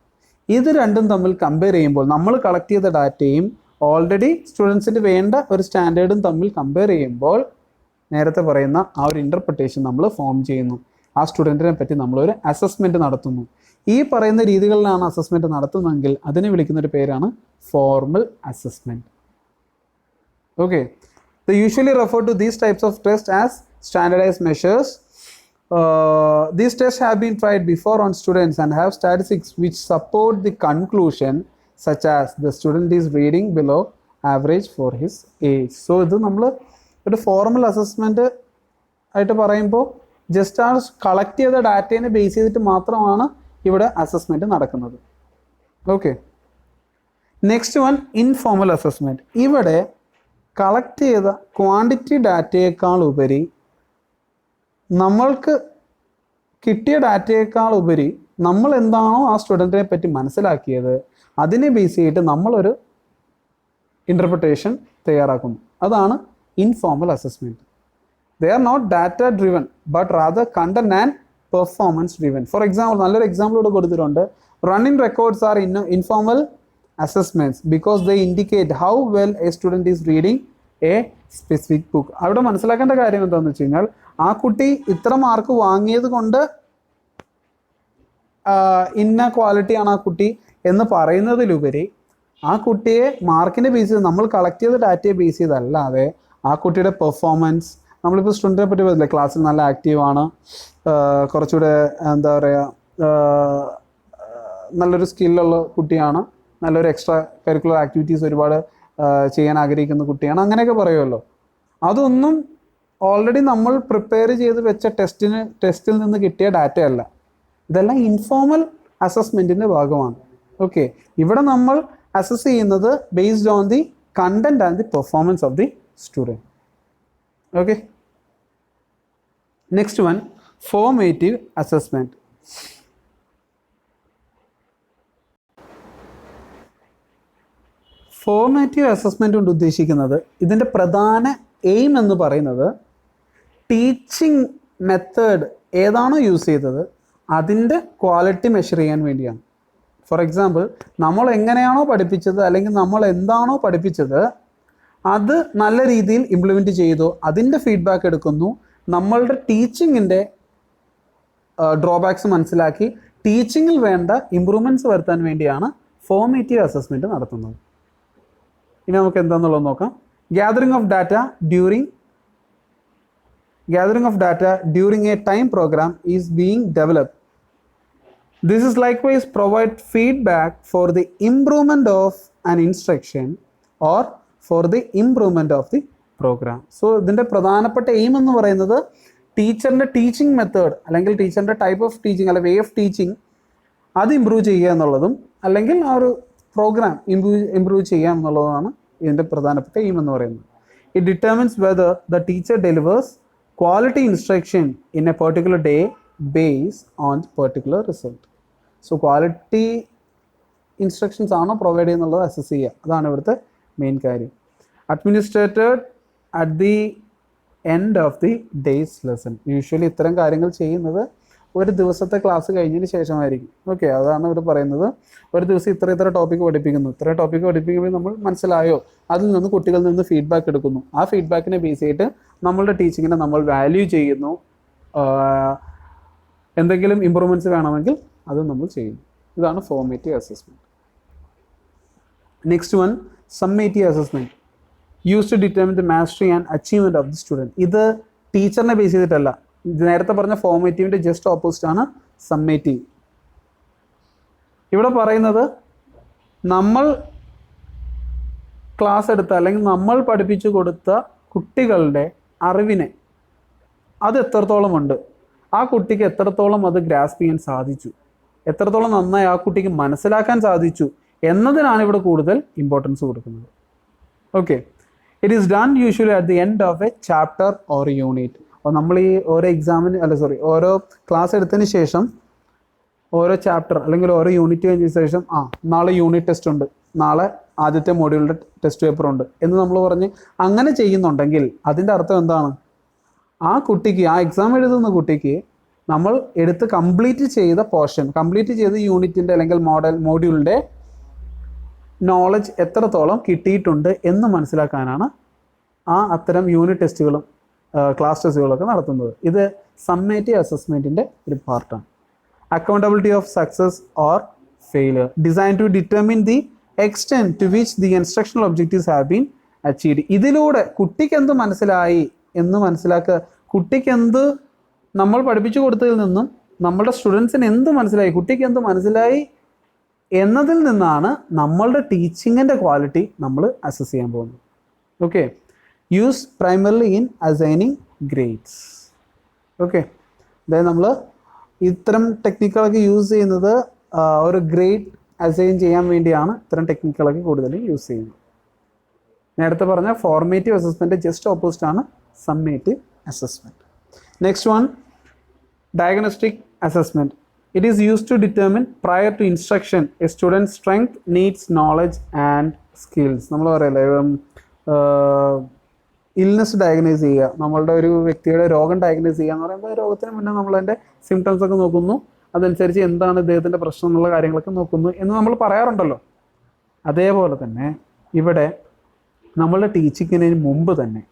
ഇത് രണ്ടും തമ്മിൽ കമ്പയർ ചെയ്യുമ്പോൾ, നമ്മൾ കളക്ട് ചെയ്ത ഡാറ്റയും ഓൾറെഡി സ്റ്റുഡൻസിന് വേണ്ട ഒരു സ്റ്റാൻഡേർഡും തമ്മിൽ കമ്പയർ ചെയ്യുമ്പോൾ നേരത്തെ പറയുന്ന ആ ഒരു ഇൻ്റർപ്രിട്ടേഷൻ നമ്മൾ ഫോം ചെയ്യുന്നു. ആ സ്റ്റുഡൻറ്റിനെ പറ്റി നമ്മളൊരു അസസ്മെൻറ്റ് നടത്തുന്നു. ഈ പറയുന്ന രീതികളിലാണ് അസസ്മെൻറ്റ് നടത്തുന്നതെങ്കിൽ അതിനെ വിളിക്കുന്നൊരു പേരാണ് formal assessment. Okay, they usually refer to these types of tests as standardized measures. These tests have been tried before on students and have statistics which support the conclusion such as the student is reading below average for his age. So ഇത് നമ്മൾ ഒരു formal assessment ആയിട്ട് പറയുമ്പോൾ just ആ collect ചെയ്ത ഡാറ്റേനെ base ചെയ്തിട്ട് മാത്രമാണ് ഇവിടെ അസസ്മെൻറ്റ് നടക്കുന്നത്. Okay, next one, informal assessment. ഇവിടെ കളക്ട് ചെയ്ത ക്വാണ്ടിറ്റി ഡാറ്റയേക്കാൾ ഉപരി, നമ്മൾക്ക് കിട്ടിയ ഡാറ്റയേക്കാൾ ഉപരി നമ്മൾ എന്താണോ ആ സ്റ്റുഡൻറ്റിനെ പറ്റി മനസ്സിലാക്കിയത് അതിനെ ബേസ് ചെയ്തിട്ട് നമ്മളൊരു ഇൻ്റർപ്രിട്ടേഷൻ തയ്യാറാക്കുന്നു. അതാണ് informal assessment. They are not data driven but rather content and performance driven. For example, നല്ലൊരു എക്സാമ്പിൾ ഇവിടെ കൊടുത്തിട്ടുണ്ട്. Running records are informal assessments because they indicate how well a student is reading a specific book. അവിടെ മനസ്സിലാക്കേണ്ട കാര്യം എന്താണെന്ന് വെച്ച് കഴിഞ്ഞാൽ, ആ കുട്ടി ഇത്ര മാർക്ക് വാങ്ങിയത് കൊണ്ട് ഇന്ന ക്വാളിറ്റിയാണ് ആ കുട്ടി എന്ന് പറയുന്നതിലുപരി ആ കുട്ടിയെ മാർക്കിൻ്റെ ബേസ് ചെയ്ത് നമ്മൾ കളക്ട് ചെയ്ത ഡാറ്റയെ ബേസ് ചെയ്തല്ലാതെ ആ കുട്ടിയുടെ പെർഫോമൻസ്, നമ്മളിപ്പോൾ സ്റ്റുഡൻറ്റിനെ പറ്റി പറയില്ല, ക്ലാസ്സിൽ നല്ല ആക്റ്റീവാണ്, കുറച്ചുകൂടെ എന്താ പറയുക, നല്ലൊരു സ്കില്ലുള്ള കുട്ടിയാണ്, നല്ലൊരു എക്സ്ട്രാ കരിക്കുലർ ആക്ടിവിറ്റീസ് ഒരുപാട് ചെയ്യാൻ ആഗ്രഹിക്കുന്ന കുട്ടിയാണ്, അങ്ങനെയൊക്കെ പറയുമല്ലോ. അതൊന്നും ഓൾറെഡി നമ്മൾ പ്രിപ്പയർ ചെയ്ത് വെച്ച ടെസ്റ്റിൽ നിന്ന് കിട്ടിയ ഡാറ്റയല്ല. ഇതെല്ലാം ഇൻഫോർമൽ അസസ്മെൻറ്റിൻ്റെ ഭാഗമാണ്. ഓക്കെ, ഇവിടെ നമ്മൾ അസസ് ചെയ്യുന്നത് based on the content and the performance of the student. Okay, next one, formative assessment. Formative assessment കൊണ്ട് ഉദ്ദേശിക്കുന്നത്, ഇതിൻ്റെ പ്രധാന എയിം എന്ന് പറയുന്നത് ടീച്ചിങ് മെത്തേഡ് ഏതാണോ യൂസ് ചെയ്തത് അതിൻ്റെ ക്വാളിറ്റി മെഷർ ചെയ്യാൻ വേണ്ടിയാണ്. ഫോർ എക്സാമ്പിൾ, നമ്മൾ എങ്ങനെയാണോ പഠിപ്പിച്ചത് അല്ലെങ്കിൽ നമ്മൾ എന്താണോ പഠിപ്പിച്ചത് അത് നല്ല രീതിയിൽ ഇംപ്ലിമെൻറ്റ് ചെയ്തു, അതിൻ്റെ ഫീഡ്ബാക്ക് എടുക്കുന്നു. നമ്മളുടെ ടീച്ചിങ്ങിൻ്റെ ഡ്രോബാക്സ് മനസ്സിലാക്കി ടീച്ചിങ്ങിൽ വേണ്ട ഇമ്പ്രൂവ്മെൻറ്റ്സ് വരുത്താൻ വേണ്ടിയാണ് ഫോർമേറ്റീവ് അസസ്മെൻറ്റ് നടത്തുന്നത്. ഇനി നമുക്ക് എന്താണെന്നുള്ളത് നോക്കാം. Gathering of data during a time program is being developed. This is likewise provide feedback for the improvement of an instruction or for the improvement of the program. So ഇതിൻ്റെ പ്രധാനപ്പെട്ട aim എന്ന് പറയുന്നത് ടീച്ചറിൻ്റെ ടീച്ചിങ് മെത്തേഡ് അല്ലെങ്കിൽ ടീച്ചറിൻ്റെ type of teaching അല്ലെങ്കിൽ വേ of teaching അത് improve ചെയ്യുക എന്നുള്ളതും അല്ലെങ്കിൽ ആ ഒരു പ്രോഗ്രാം ഇമ്പ്രൂവ് ചെയ്യാം എന്നുള്ളതാണ് ഇതിൻ്റെ പ്രധാനപ്പെട്ട എയിം എന്ന് പറയുന്നത്. It determines whether the teacher delivers quality instruction in a particular day based on particular result. So quality instructions ആണോ പ്രൊവൈഡ് ചെയ്യുന്നുള്ളത് അസസ് ചെയ്യുക, അതാണ് ഇവിടുത്തെ മെയിൻ കാര്യം. Administrated at the end of the days lesson. Usually ഇത്തരം കാര്യങ്ങൾ ചെയ്യുന്നത് ഒരു ദിവസത്തെ ക്ലാസ് കഴിഞ്ഞതിന് ശേഷമായിരിക്കും. ഓക്കെ, അതാണ് ഇവർ പറയുന്നത്. ഒരു ദിവസം ഇത്ര ടോപ്പിക്ക് പഠിപ്പിക്കുന്നു, ഇത്ര ടോപ്പിക്ക് പഠിപ്പിക്കുമ്പോൾ നമ്മൾ മനസ്സിലായോ, അതിൽ നിന്ന് കുട്ടികളിൽ നിന്ന് ഫീഡ്ബാക്ക് എടുക്കുന്നു. ആ ഫീഡ്ബാക്കിനെ ബേസ് ചെയ്തിട്ട് നമ്മളുടെ ടീച്ചിങ്ങിനെ നമ്മൾ വാല്യൂ ചെയ്യുന്നു. എന്തെങ്കിലും ഇമ്പ്രൂവ്മെൻറ്റ്സ് വേണമെങ്കിൽ അത് നമ്മൾ ചെയ്യുന്നു. ഇതാണ് formative assessment. Next one, summative assessment use to determine the mastery and achievement of the student. ഇത് ടീച്ചറിനെ ബേസ് ചെയ്തിട്ടല്ല. നേരത്തെ പറഞ്ഞ ഫോർമേറ്റീവിൻ്റെ ജസ്റ്റ് ഓപ്പോസിറ്റ് ആണ് സമ്മേറ്റീവ്. ഇവിടെ പറയുന്നത് നമ്മൾ ക്ലാസ് എടുത്ത അല്ലെങ്കിൽ നമ്മൾ പഠിപ്പിച്ചു കൊടുത്ത കുട്ടികളുടെ അറിവിനെ അത് എത്രത്തോളം ഉണ്ട്, ആ കുട്ടിക്ക് എത്രത്തോളം അത് ഗ്രാസ്പ് ചെയ്യാൻ സാധിച്ചു, എത്രത്തോളം നന്നായി ആ കുട്ടിക്ക് മനസ്സിലാക്കാൻ സാധിച്ചു എന്നതിനാണ് ഇവിടെ കൂടുതൽ ഇമ്പോർട്ടൻസ് കൊടുക്കുന്നത്. Okay, it is done usually at the end of A chapter or unit. അപ്പോൾ നമ്മൾ ഈ ഓരോ ക്ലാസ് എടുത്തതിന് ശേഷം ഓരോ ചാപ്റ്റർ അല്ലെങ്കിൽ ഓരോ യൂണിറ്റ് കഴിഞ്ഞതിന് ശേഷം നാളെ യൂണിറ്റ് ടെസ്റ്റ് ഉണ്ട്, നാളെ ആദ്യത്തെ മോഡ്യൂളിൻ്റെ ടെസ്റ്റ് പേപ്പർ ഉണ്ട് എന്ന് നമ്മൾ പറഞ്ഞ് അങ്ങനെ ചെയ്യുന്നുണ്ടെങ്കിൽ അതിൻ്റെ അർത്ഥം എന്താണ്? ആ കുട്ടിക്ക്, ആ എക്സാം എഴുതുന്ന കുട്ടിക്ക് നമ്മൾ എടുത്ത് കംപ്ലീറ്റ് ചെയ്ത പോർഷൻ, കംപ്ലീറ്റ് ചെയ്ത യൂണിറ്റിൻ്റെ അല്ലെങ്കിൽ മോഡ്യൂളിൻ്റെ നോളജ് എത്രത്തോളം കിട്ടിയിട്ടുണ്ട് എന്ന് മനസ്സിലാക്കാനാണ് അത്തരം യൂണിറ്റ് ടെസ്റ്റുകളും ക്ലാസ് ടെസ്റ്റുകളൊക്കെ നടത്തുന്നത്. ഇത് സമ്മേറ്റീവ് അസസ്മെൻറ്റിൻ്റെ ഒരു പാർട്ടാണ്. Accountability of success or failure design to determine the extent to which the instructional objectives have been achieved. ഇതിലൂടെ കുട്ടിക്ക് എന്ത് മനസ്സിലായി എന്ന് മനസ്സിലാക്കുക. കുട്ടിക്ക് എന്ത് നമ്മൾ പഠിപ്പിച്ചു കൊടുത്തതിൽ നിന്നും നമ്മളുടെ സ്റ്റുഡൻസിന് എന്ത് മനസ്സിലായി, കുട്ടിക്ക് എന്ത് മനസ്സിലായി എന്നതിൽ നിന്നാണ് നമ്മളുടെ ടീച്ചിങ്ങിൻ്റെ ക്വാളിറ്റി നമ്മൾ അസസ് ചെയ്യാൻ പോകുന്നത്. Okay, use primarily in assigning grades. Okay, അതായത് നമ്മൾ ഇത്തരം ടെക്നിക്കുകളൊക്കെ യൂസ് ചെയ്യുന്നത് ഒരു ഗ്രേഡ് അസൈൻ ചെയ്യാൻ വേണ്ടിയാണ് ഇത്തരം ടെക്നിക്കുകളൊക്കെ കൂടുതലും യൂസ് ചെയ്യുന്നത്. നേരത്തെ പറഞ്ഞ ഫോർമേറ്റീവ് അസസ്മെൻറ്റ് ജസ്റ്റ് ഓപ്പോസിറ്റ് ആണ് summative assessment. Next one, diagnostic assessment. It is used to determine prior to instruction a student's strength, needs, knowledge and skills. നമ്മൾ പറയല്ലേ ഇൽനെസ് ഡയഗ്നോസ് ചെയ്യുക, നമ്മളുടെ ഒരു വ്യക്തിയുടെ രോഗം ഡയഗ്നോസ് ചെയ്യുക എന്ന് പറയുമ്പോൾ രോഗത്തിന് മുന്നേ നമ്മളതിൻ്റെ സിംറ്റംസ് ഒക്കെ നോക്കുന്നു, അതനുസരിച്ച് എന്താണ് ഇദ്ദേഹത്തിൻ്റെ പ്രശ്നം എന്നുള്ള കാര്യങ്ങളൊക്കെ നോക്കുന്നു എന്ന് നമ്മൾ പറയാറുണ്ടല്ലോ. അതേപോലെ തന്നെ ഇവിടെ നമ്മളുടെ ടീച്ചിങ്ങിന് മുമ്പ് തന്നെ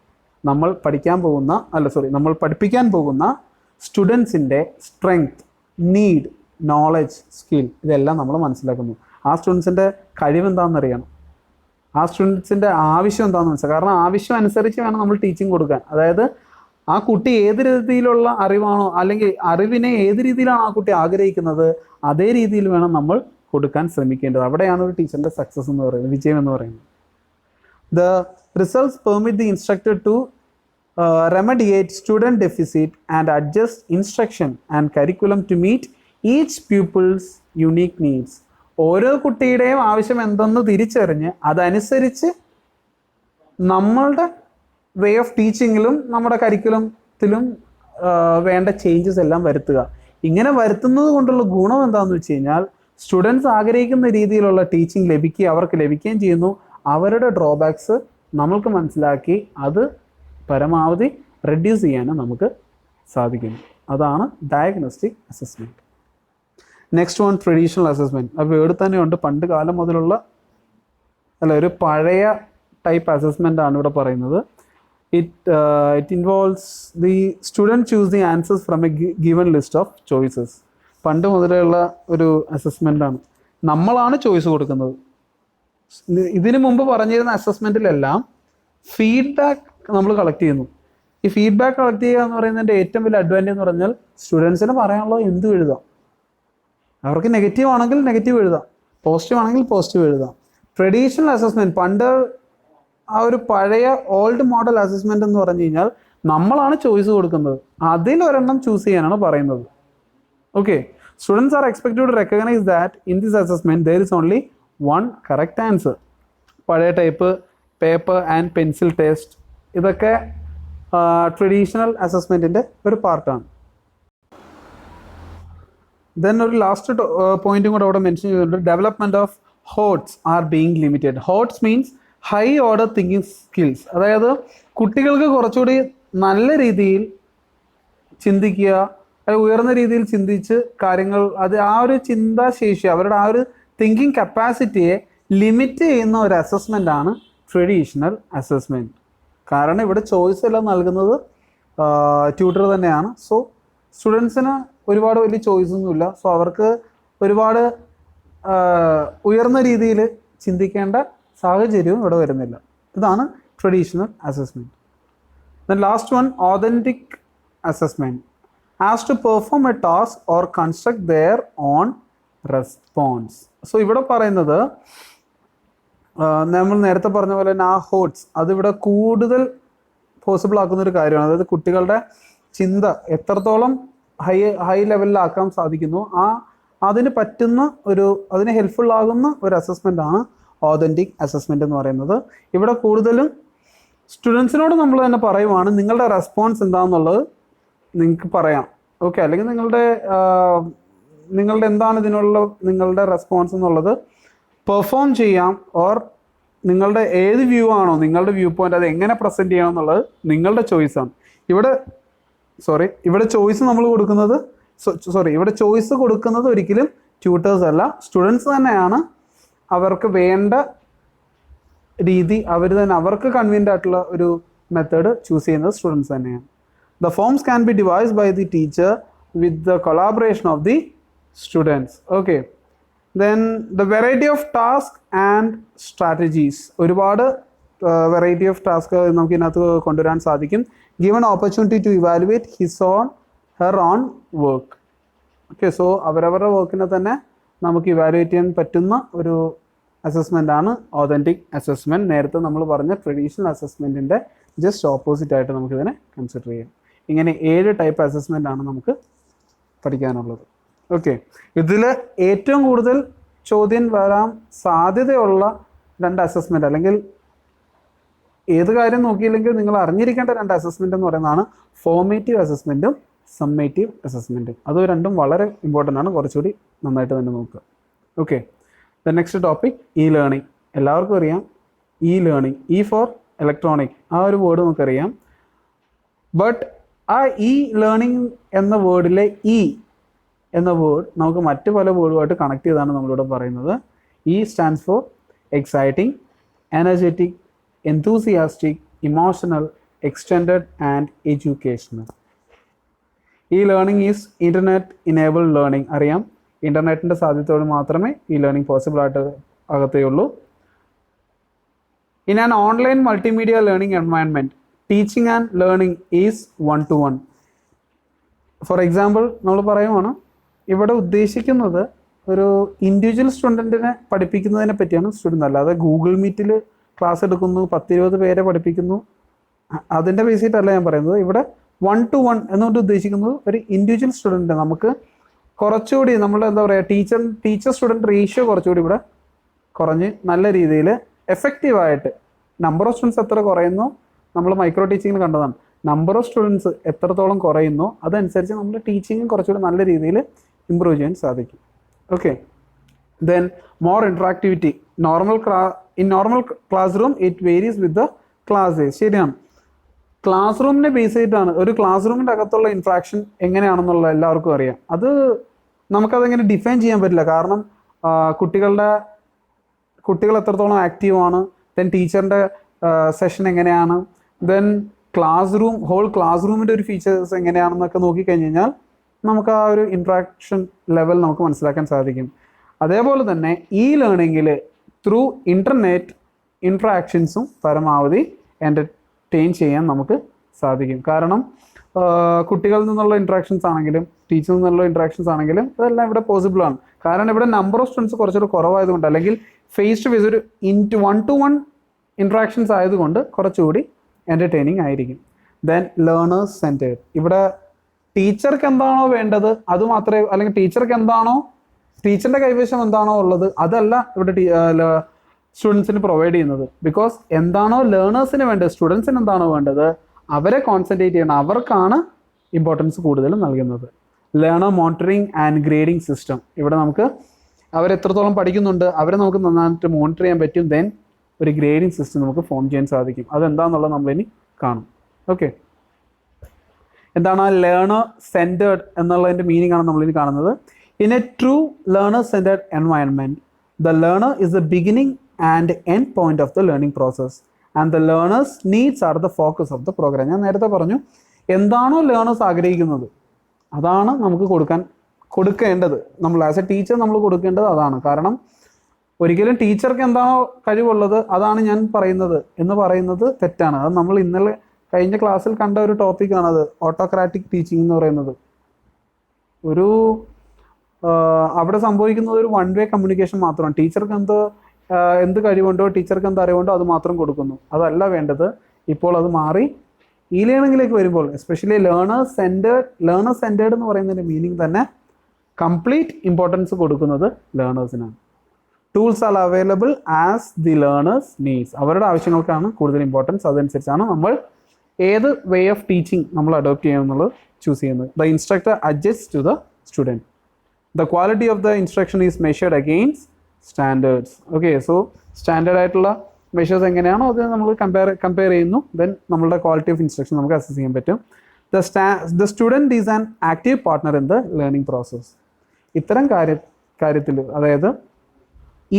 നമ്മൾ പഠിപ്പിക്കാൻ പോകുന്ന സ്റ്റുഡൻസിൻ്റെ സ്ട്രെങ്ത്, നീഡ്, നോളജ്, സ്കിൽ ഇതെല്ലാം നമ്മൾ മനസ്സിലാക്കുന്നു. ആ സ്റ്റുഡൻസിൻ്റെ കഴിവെന്താണെന്നറിയണം, ആ സ്റ്റുഡൻസിൻ്റെ ആവശ്യം എന്താണെന്ന് മനസ്സിലാക്കുക. കാരണം ആവശ്യം അനുസരിച്ച് വേണം നമ്മൾ ടീച്ചിങ് കൊടുക്കാൻ. അതായത് ആ കുട്ടി ഏത് രീതിയിലുള്ള അറിവാണോ അല്ലെങ്കിൽ അറിവിനെ ഏത് രീതിയിലാണ് ആ കുട്ടി ആഗ്രഹിക്കുന്നത് അതേ രീതിയിൽ വേണം നമ്മൾ കൊടുക്കാൻ ശ്രമിക്കേണ്ടത്. അവിടെയാണ് ഒരു ടീച്ചറിൻ്റെ സക്സസ് എന്ന് പറയുന്നത്, വിജയം എന്ന് പറയുന്നത്. The results permit the instructor to remediate student deficit and adjust instruction and curriculum to meet each pupil's unique needs. ഓരോ കുട്ടിയുടെയും ആവശ്യം എന്തെന്ന് തിരിച്ചറിഞ്ഞ് അതനുസരിച്ച് നമ്മളുടെ വേ ഓഫ് ടീച്ചിങ്ങിലും നമ്മുടെ കരിക്കുലത്തിലും വേണ്ട ചേഞ്ചസ് എല്ലാം വരുത്തുക. ഇങ്ങനെ വരുത്തുന്നത് കൊണ്ടുള്ള ഗുണം എന്താണെന്ന് വെച്ച് കഴിഞ്ഞാൽ സ്റ്റുഡൻസ് ആഗ്രഹിക്കുന്ന രീതിയിലുള്ള ടീച്ചിങ് അവർക്ക് ലഭിക്കുകയും ചെയ്യുന്നു. അവരുടെ ഡ്രോബാക്സ് നമ്മൾക്ക് മനസ്സിലാക്കി അത് പരമാവധി റെഡ്യൂസ് ചെയ്യാനും നമുക്ക് സാധിക്കുന്നു. അതാണ് diagnostic assessment. Next one, traditional assessment. ആ വേർഡ് തന്നെയുണ്ട്, പണ്ട് കാലം മുതലുള്ള ഒരു പഴയ ടൈപ്പ് അസസ്മെൻ്റ് ആണ് ഇവിടെ പറയുന്നത്. It involves the student choose the answers from A given list of choices. പണ്ട് മുതലുള്ള ഒരു അസസ്മെൻ്റാണ്. നമ്മളാണ് ചോയ്സ് കൊടുക്കുന്നത്. ഇതിനു മുമ്പ് പറഞ്ഞിരുന്ന അസസ്മെൻറ്റിലെല്ലാം ഫീഡ്ബാക്ക് നമ്മൾ കളക്ട് ചെയ്യുന്നു. ഈ ഫീഡ്ബാക്ക് കളക്ട് ചെയ്യുക എന്ന് പറയുന്നതിൻ്റെ ഏറ്റവും വലിയ അഡ്വാൻറ്റേജ് എന്ന് പറഞ്ഞാൽ സ്റ്റുഡൻസിന് പറയാനുള്ളത് എന്തും എഴുതാം. അവർക്ക് നെഗറ്റീവ് ആണെങ്കിൽ നെഗറ്റീവ് എഴുതാം, പോസിറ്റീവ് ആണെങ്കിൽ പോസിറ്റീവ് എഴുതാം. ട്രഡീഷണൽ അസസ്മെൻറ്റ്, പണ്ട് ആ ഒരു പഴയ ഓൾഡ് മോഡൽ അസസ്മെൻറ്റ് എന്ന് പറഞ്ഞു കഴിഞ്ഞാൽ നമ്മളാണ് ചോയ്സ് കൊടുക്കുന്നത്, അതിലൊരെണ്ണം ചൂസ് ചെയ്യാനാണ് പറയുന്നത്. Okay, students are expected to recognize that in this assessment there is only one correct answer. പഴയ type paper and pencil test ഇതൊക്കെ ട്രഡീഷണൽ അസസ്മെൻറ്റിൻ്റെ ഒരു പാർട്ടാണ്. ദെൻ ഒരു ലാസ്റ്റ് പോയിന്റും കൂടെ അവിടെ മെൻഷൻ ചെയ്തിട്ടുണ്ട്, development of HOTS are being limited. HOTS means high order thinking skills. അതായത് കുട്ടികൾക്ക് കുറച്ചുകൂടി നല്ല രീതിയിൽ ചിന്തിക്കുക, ഉയർന്ന രീതിയിൽ ചിന്തിച്ച് കാര്യങ്ങൾ, അത് ആ ഒരു ചിന്താശേഷി, അവരുടെ ആ ഒരു തിങ്കിങ് കപ്പാസിറ്റിയെ ലിമിറ്റ് ചെയ്യുന്ന ഒരു അസസ്മെൻ്റ് ആണ് ട്രഡീഷണൽ അസസ്മെൻറ്റ്. കാരണം ഇവിടെ ചോയ്സ് എല്ലാം നൽകുന്നത് ട്യൂട്ടർ തന്നെയാണ്. സോ സ്റ്റുഡൻസിന് ഒരുപാട് വലിയ ചോയ്സ് ഒന്നുമില്ല. സോ അവർക്ക് ഒരുപാട് ഉയർന്ന രീതിയിൽ ചിന്തിക്കേണ്ട സാഹചര്യവും ഇവിടെ വരുന്നില്ല. ഇതാണ് traditional assessment. Then last one, authentic assessment as to perform a task or construct their own response. So ഇവിടെ പറയുന്നത് നമ്മൾ നേരത്തെ പറഞ്ഞ പോലെ തന്നെ ആ ഹോട്ട്സ് അതിവിടെ കൂടുതൽ പോസിബിൾ ആക്കുന്ന ഒരു കാര്യമാണ്. അതായത് കുട്ടികളുടെ ചിന്ത എത്രത്തോളം ഹൈ ലെവലിലാക്കാൻ സാധിക്കുന്നു, അതിന് പറ്റുന്ന അതിന് ഹെൽപ്ഫുൾ ആകുന്ന ഒരു അസസ്മെൻ്റ് ആണ് ഓതൻറ്റിക് അസസ്മെൻ്റ് എന്ന് പറയുന്നത്. ഇവിടെ കൂടുതലും സ്റ്റുഡൻസിനോട് നമ്മൾ തന്നെ പറയുവാണ്, നിങ്ങളുടെ റെസ്പോൺസ് എന്താണെന്നുള്ളത് നിങ്ങൾക്ക് പറയാം, ഓക്കെ, അല്ലെങ്കിൽ നിങ്ങളുടെ എന്താണ് ഇതിനുള്ള നിങ്ങളുടെ റെസ്പോൺസ് എന്നുള്ളത് പെർഫോം ചെയ്യാം. ഓർ നിങ്ങളുടെ ഏത് വ്യൂ ആണോ, നിങ്ങളുടെ വ്യൂ പോയിൻ്റ് അത് എങ്ങനെ പ്രസൻറ്റ് ചെയ്യണം എന്നുള്ളത് നിങ്ങളുടെ ചോയ്സാണ്. ഇവിടെ ചോയ്സ് നമ്മൾ കൊടുക്കുന്നത് ഇവിടെ ചോയ്സ് കൊടുക്കുന്നത് ഒരിക്കലും ട്യൂട്ടേഴ്സ് അല്ല, സ്റ്റുഡൻസ് തന്നെയാണ്. അവർക്ക് വേണ്ട രീതി അവർക്ക് കൺവീനിയൻ്റ് ആയിട്ടുള്ള ഒരു മെത്തേഡ് ചൂസ് ചെയ്യുന്നത് സ്റ്റുഡൻസ് തന്നെയാണ്. The forms can be devised by the teacher with the collaboration of the students. Okay. Then the variety of tasks and strategies. ഒരുപാട് വെറൈറ്റി ഓഫ് ടാസ്ക് നമുക്ക് ഇതിനകത്ത് കൊണ്ടുവരാൻ സാധിക്കും. Given opportunity to evaluate her own work. Okay, so അവരവരുടെ വർക്കിനെ തന്നെ നമുക്ക് evaluate ചെയ്യാൻ പറ്റുന്ന ഒരു അസസ്മെൻ്റ് ആണ് ഓതൻറ്റിക് അസസ്മെൻറ്റ്. നേരത്തെ നമ്മൾ പറഞ്ഞ ട്രഡീഷണൽ അസസ്മെൻറ്റിൻ്റെ ജസ്റ്റ് ഓപ്പോസിറ്റ് ആയിട്ട് നമുക്കിതിനെ കൺസിഡർ ചെയ്യാം. ഇങ്ങനെ 7 ടൈപ്പ് അസസ്മെൻ്റ് ആണ് നമുക്ക് പഠിക്കാനുള്ളത്. ഓക്കെ, ഇതിൽ ഏറ്റവും കൂടുതൽ ചോദ്യം വരാൻ സാധ്യതയുള്ള 2 അസസ്മെൻ്റ്, അല്ലെങ്കിൽ ഏത് കാര്യം നോക്കിയില്ലെങ്കിൽ നിങ്ങൾ അറിഞ്ഞിരിക്കേണ്ട 2 അസസ്മെൻ്റ് എന്ന് പറയുന്നതാണ് ഫോർമേറ്റീവ് അസസ്മെൻറ്റും സമ്മേറ്റീവ് അസസ്മെൻറ്റും. അത് രണ്ടും വളരെ ഇമ്പോർട്ടൻ്റ് ആണ്, കുറച്ചുകൂടി നന്നായിട്ട് തന്നെ നോക്കുക. Okay, the next topic E learning. എല്ലാവർക്കും അറിയാം E learning, E four electronic, ആ ഒരു വേർഡ് നമുക്കറിയാം. ബട്ട് ആ ഇ ലേണിംഗ് എന്ന വേർഡിലെ ഇ എന്ന വേർഡ് നമുക്ക് മറ്റ് പല വേർഡുമായിട്ട് കണക്ട് ചെയ്താണ് നമ്മളിവിടെ പറയുന്നത്. E stands for exciting, energetic, enthusiastic, emotional, extended and educational. E learning is internet enabled learning. അറിയാം, ഇൻ്റർനെറ്റിൻ്റെ സാധ്യതയോട് മാത്രമേ ഈ ലേണിംഗ് പോസിബിൾ ആയിട്ട് ആകത്തേയുള്ളൂ. In an online multimedia learning environment, teaching and learning is 1-to-1. For example നമ്മൾ പറയുവാണ്, ഇവിടെ ഉദ്ദേശിക്കുന്നത് ഒരു ഇൻഡിവിജ്വൽ സ്റ്റുഡൻറ്റിനെ പഠിപ്പിക്കുന്നതിനെ പറ്റിയാണ് സ്റ്റുഡൻറ്റ്, അല്ലാതെ ഗൂഗിൾ മീറ്റിൽ ക്ലാസ് എടുക്കുന്നു 10-20 പേരെ പഠിപ്പിക്കുന്നു അതിൻ്റെ ബേസിട്ടല്ല ഞാൻ പറയുന്നത്. ഇവിടെ 1-to-1 എന്നുകൊണ്ട് ഉദ്ദേശിക്കുന്നത് ഒരു ഇൻഡിവിജ്വൽ സ്റ്റുഡൻറ്റ് നമുക്ക് കുറച്ചുകൂടി നമ്മൾ എന്താ പറയുക, ടീച്ചർ സ്റ്റുഡൻറ്റ് റേഷ്യോ കുറച്ചുകൂടി ഇവിടെ കുറഞ്ഞ് നല്ല രീതിയിൽ എഫക്റ്റീവായിട്ട്, നമ്പർ ഓഫ് സ്റ്റുഡൻസ് എത്ര കുറയുന്നു നമ്മൾ മൈക്രോ ടീച്ചിങ്ങിൽ കണ്ടതാണ്, നമ്പർ ഓഫ് സ്റ്റുഡൻസ് എത്രത്തോളം കുറയുന്നു അതനുസരിച്ച് നമ്മുടെ ടീച്ചിങ്ങും കുറച്ചുകൂടി നല്ല രീതിയിൽ ഇമ്പ്രൂവ് ചെയ്യാൻ സാധിക്കും. Okay, then more interactivity. In normal classroom it varies with the classes. ശരിയാണ്, ക്ലാസ് റൂമിനെ ബേസ് ചെയ്തിട്ടാണ്. ഒരു ക്ലാസ് റൂമിൻ്റെ അകത്തുള്ള ഇൻട്രാക്ഷൻ എങ്ങനെയാണെന്നുള്ള എല്ലാവർക്കും അറിയാം. അത് നമുക്കതെങ്ങനെ ഡിഫൈൻ ചെയ്യാൻ പറ്റില്ല, കാരണം കുട്ടികൾ എത്രത്തോളം ആക്റ്റീവാണ്, ദെൻ ടീച്ചറിൻ്റെ സെഷൻ എങ്ങനെയാണ്, ദെൻ ഹോൾ ക്ലാസ് റൂമിൻ്റെ ഒരു ഫീച്ചേഴ്സ് എങ്ങനെയാണെന്നൊക്കെ നോക്കിക്കഴിഞ്ഞ് കഴിഞ്ഞാൽ നമുക്ക് ആ ഒരു ഇൻട്രാക്ഷൻ ലെവൽ നമുക്ക് മനസ്സിലാക്കാൻ സാധിക്കും. അതേപോലെ തന്നെ ഈ ലേണിങ്ങിൽ ത്രൂ ഇൻ്റർനെറ്റ് ഇൻട്രാക്ഷൻസും പരമാവധി എൻ്റർടൈൻ ചെയ്യാൻ നമുക്ക് സാധിക്കും. കാരണം കുട്ടികളിൽ നിന്നുള്ള ഇൻട്രാക്ഷൻസ് ആണെങ്കിലും ടീച്ചറിൽ നിന്നുള്ള ഇൻട്രാക്ഷൻസ് ആണെങ്കിലും ഇതെല്ലാം ഇവിടെ പോസിബിളാണ്. കാരണം ഇവിടെ നമ്പർ ഓഫ് സ്റ്റുഡൻസ് കുറച്ചുകൂടി കുറവായതുകൊണ്ട്, അല്ലെങ്കിൽ ഫേസ് ടു ഫേസ് ഒരു 1-to-1 ഇൻട്രാക്ഷൻസ് ആയതുകൊണ്ട് കുറച്ചുകൂടി എൻ്റർടൈനിങ് ആയിരിക്കും. Then learners centred. ഇവിടെ ടീച്ചർക്ക് എന്താണോ വേണ്ടത് അത് മാത്രമേ, അല്ലെങ്കിൽ ടീച്ചറിൻ്റെ കൈവശം എന്താണോ ഉള്ളത് അതല്ല ഇവിടെ സ്റ്റുഡൻസിന് പ്രൊവൈഡ് ചെയ്യുന്നത്. ബിക്കോസ് എന്താണോ ലേണേഴ്സിന് വേണ്ടത്, സ്റ്റുഡൻസിന് എന്താണോ വേണ്ടത് അവരെ കോൺസെൻട്രേറ്റ് ചെയ്യണം, അവർക്കാണ് ഇമ്പോർട്ടൻസ് കൂടുതലും നൽകുന്നത്. Learner monitoring and grading system. ഇവിടെ നമുക്ക് അവരെത്രത്തോളം പഠിക്കുന്നുണ്ട് അവരെ നമുക്ക് നന്നായിട്ട് മോണിറ്റർ ചെയ്യാൻ പറ്റും. ദെൻ ഒരു ഗ്രേഡിംഗ് സിസ്റ്റം നമുക്ക് ഫോം ചെയ്യാൻ സാധിക്കും. അതെന്താണെന്നുള്ളത് നമ്മളിനി കാണും. ഓക്കെ, എന്താണ് ലേണർ സെൻറ്റേർഡ് എന്നുള്ളതിൻ്റെ മീനിങ് ആണ് നമ്മളിനി കാണുന്നത്. In a true learner centred environment the learner is the beginning and end point of the learning process and the learners needs are the focus of the program. ഞാൻ നേരത്തെ പറഞ്ഞു, എന്താണോ learners ആഗ്രഹിക്കുന്നത് അതാണ് നമുക്ക് കൊടുക്കേണ്ടത്. നമ്മൾ ആസ് എ ടീച്ചർ നമ്മൾ കൊടുക്കേണ്ടത് അതാണ്. കാരണം ഒരിക്കലും ടീച്ചർക്ക് എന്താണോ കഴിവുള്ളത് അതാണ് ഞാൻ പറയുന്നത് എന്ന് പറയുന്നത് തെറ്റാണ്. അത് നമ്മൾ ഇന്നലെ കഴിഞ്ഞ ക്ലാസ്സിൽ കണ്ട ഒരു ടോപ്പിക്കാണത്, ഓട്ടോക്രാറ്റിക് ടീച്ചിങ് എന്ന് പറയുന്നത്. ഒരു അവിടെ സംഭവിക്കുന്നത് ഒരു വൺ വേ കമ്മ്യൂണിക്കേഷൻ മാത്രമാണ്. ടീച്ചർക്ക് എന്ത് കഴിവുണ്ടോ, ടീച്ചർക്ക് എന്ത് അറിവുണ്ടോ അത് മാത്രം കൊടുക്കുന്നു. അതല്ല വേണ്ടത്. ഇപ്പോൾ അത് മാറി ഇ ലേണിങ്ങിലേക്ക് വരുമ്പോൾ എസ്പെഷ്യലി ലേണർ സെൻറ്റേർഡ് എന്ന് പറയുന്നതിൻ്റെ മീനിങ് തന്നെ കംപ്ലീറ്റ് ഇമ്പോർട്ടൻസ് കൊടുക്കുന്നത് ലേണേഴ്സിനാണ്. Tools are available as the learners needs. അവരുടെ ആവശ്യങ്ങൾക്കാണ് കൂടുതൽ ഇമ്പോർട്ടൻസ്. അതനുസരിച്ചാണ് നമ്മൾ ഏത് വേ ഓഫ് ടീച്ചിങ് നമ്മൾ അഡോപ്റ്റ് ചെയ്യുമെന്നുള്ളത് ചൂസ് ചെയ്യുന്നത്. The instructor adjust to the student. The quality of the instruction is measured against standards. Okay, so standard ആയിട്ടുള്ള മെഷേഴ്സ് എങ്ങനെയാണോ അത് നമ്മൾ കമ്പയർ ചെയ്യുന്നു. ദെൻ നമ്മളുടെ ക്വാളിറ്റി ഓഫ് ഇൻസ്ട്രക്ഷൻ നമുക്ക് അസസ് ചെയ്യാൻ പറ്റും. The student is an active partner in the learning process. ഇത്തരം കാര്യത്തിൽ അതായത്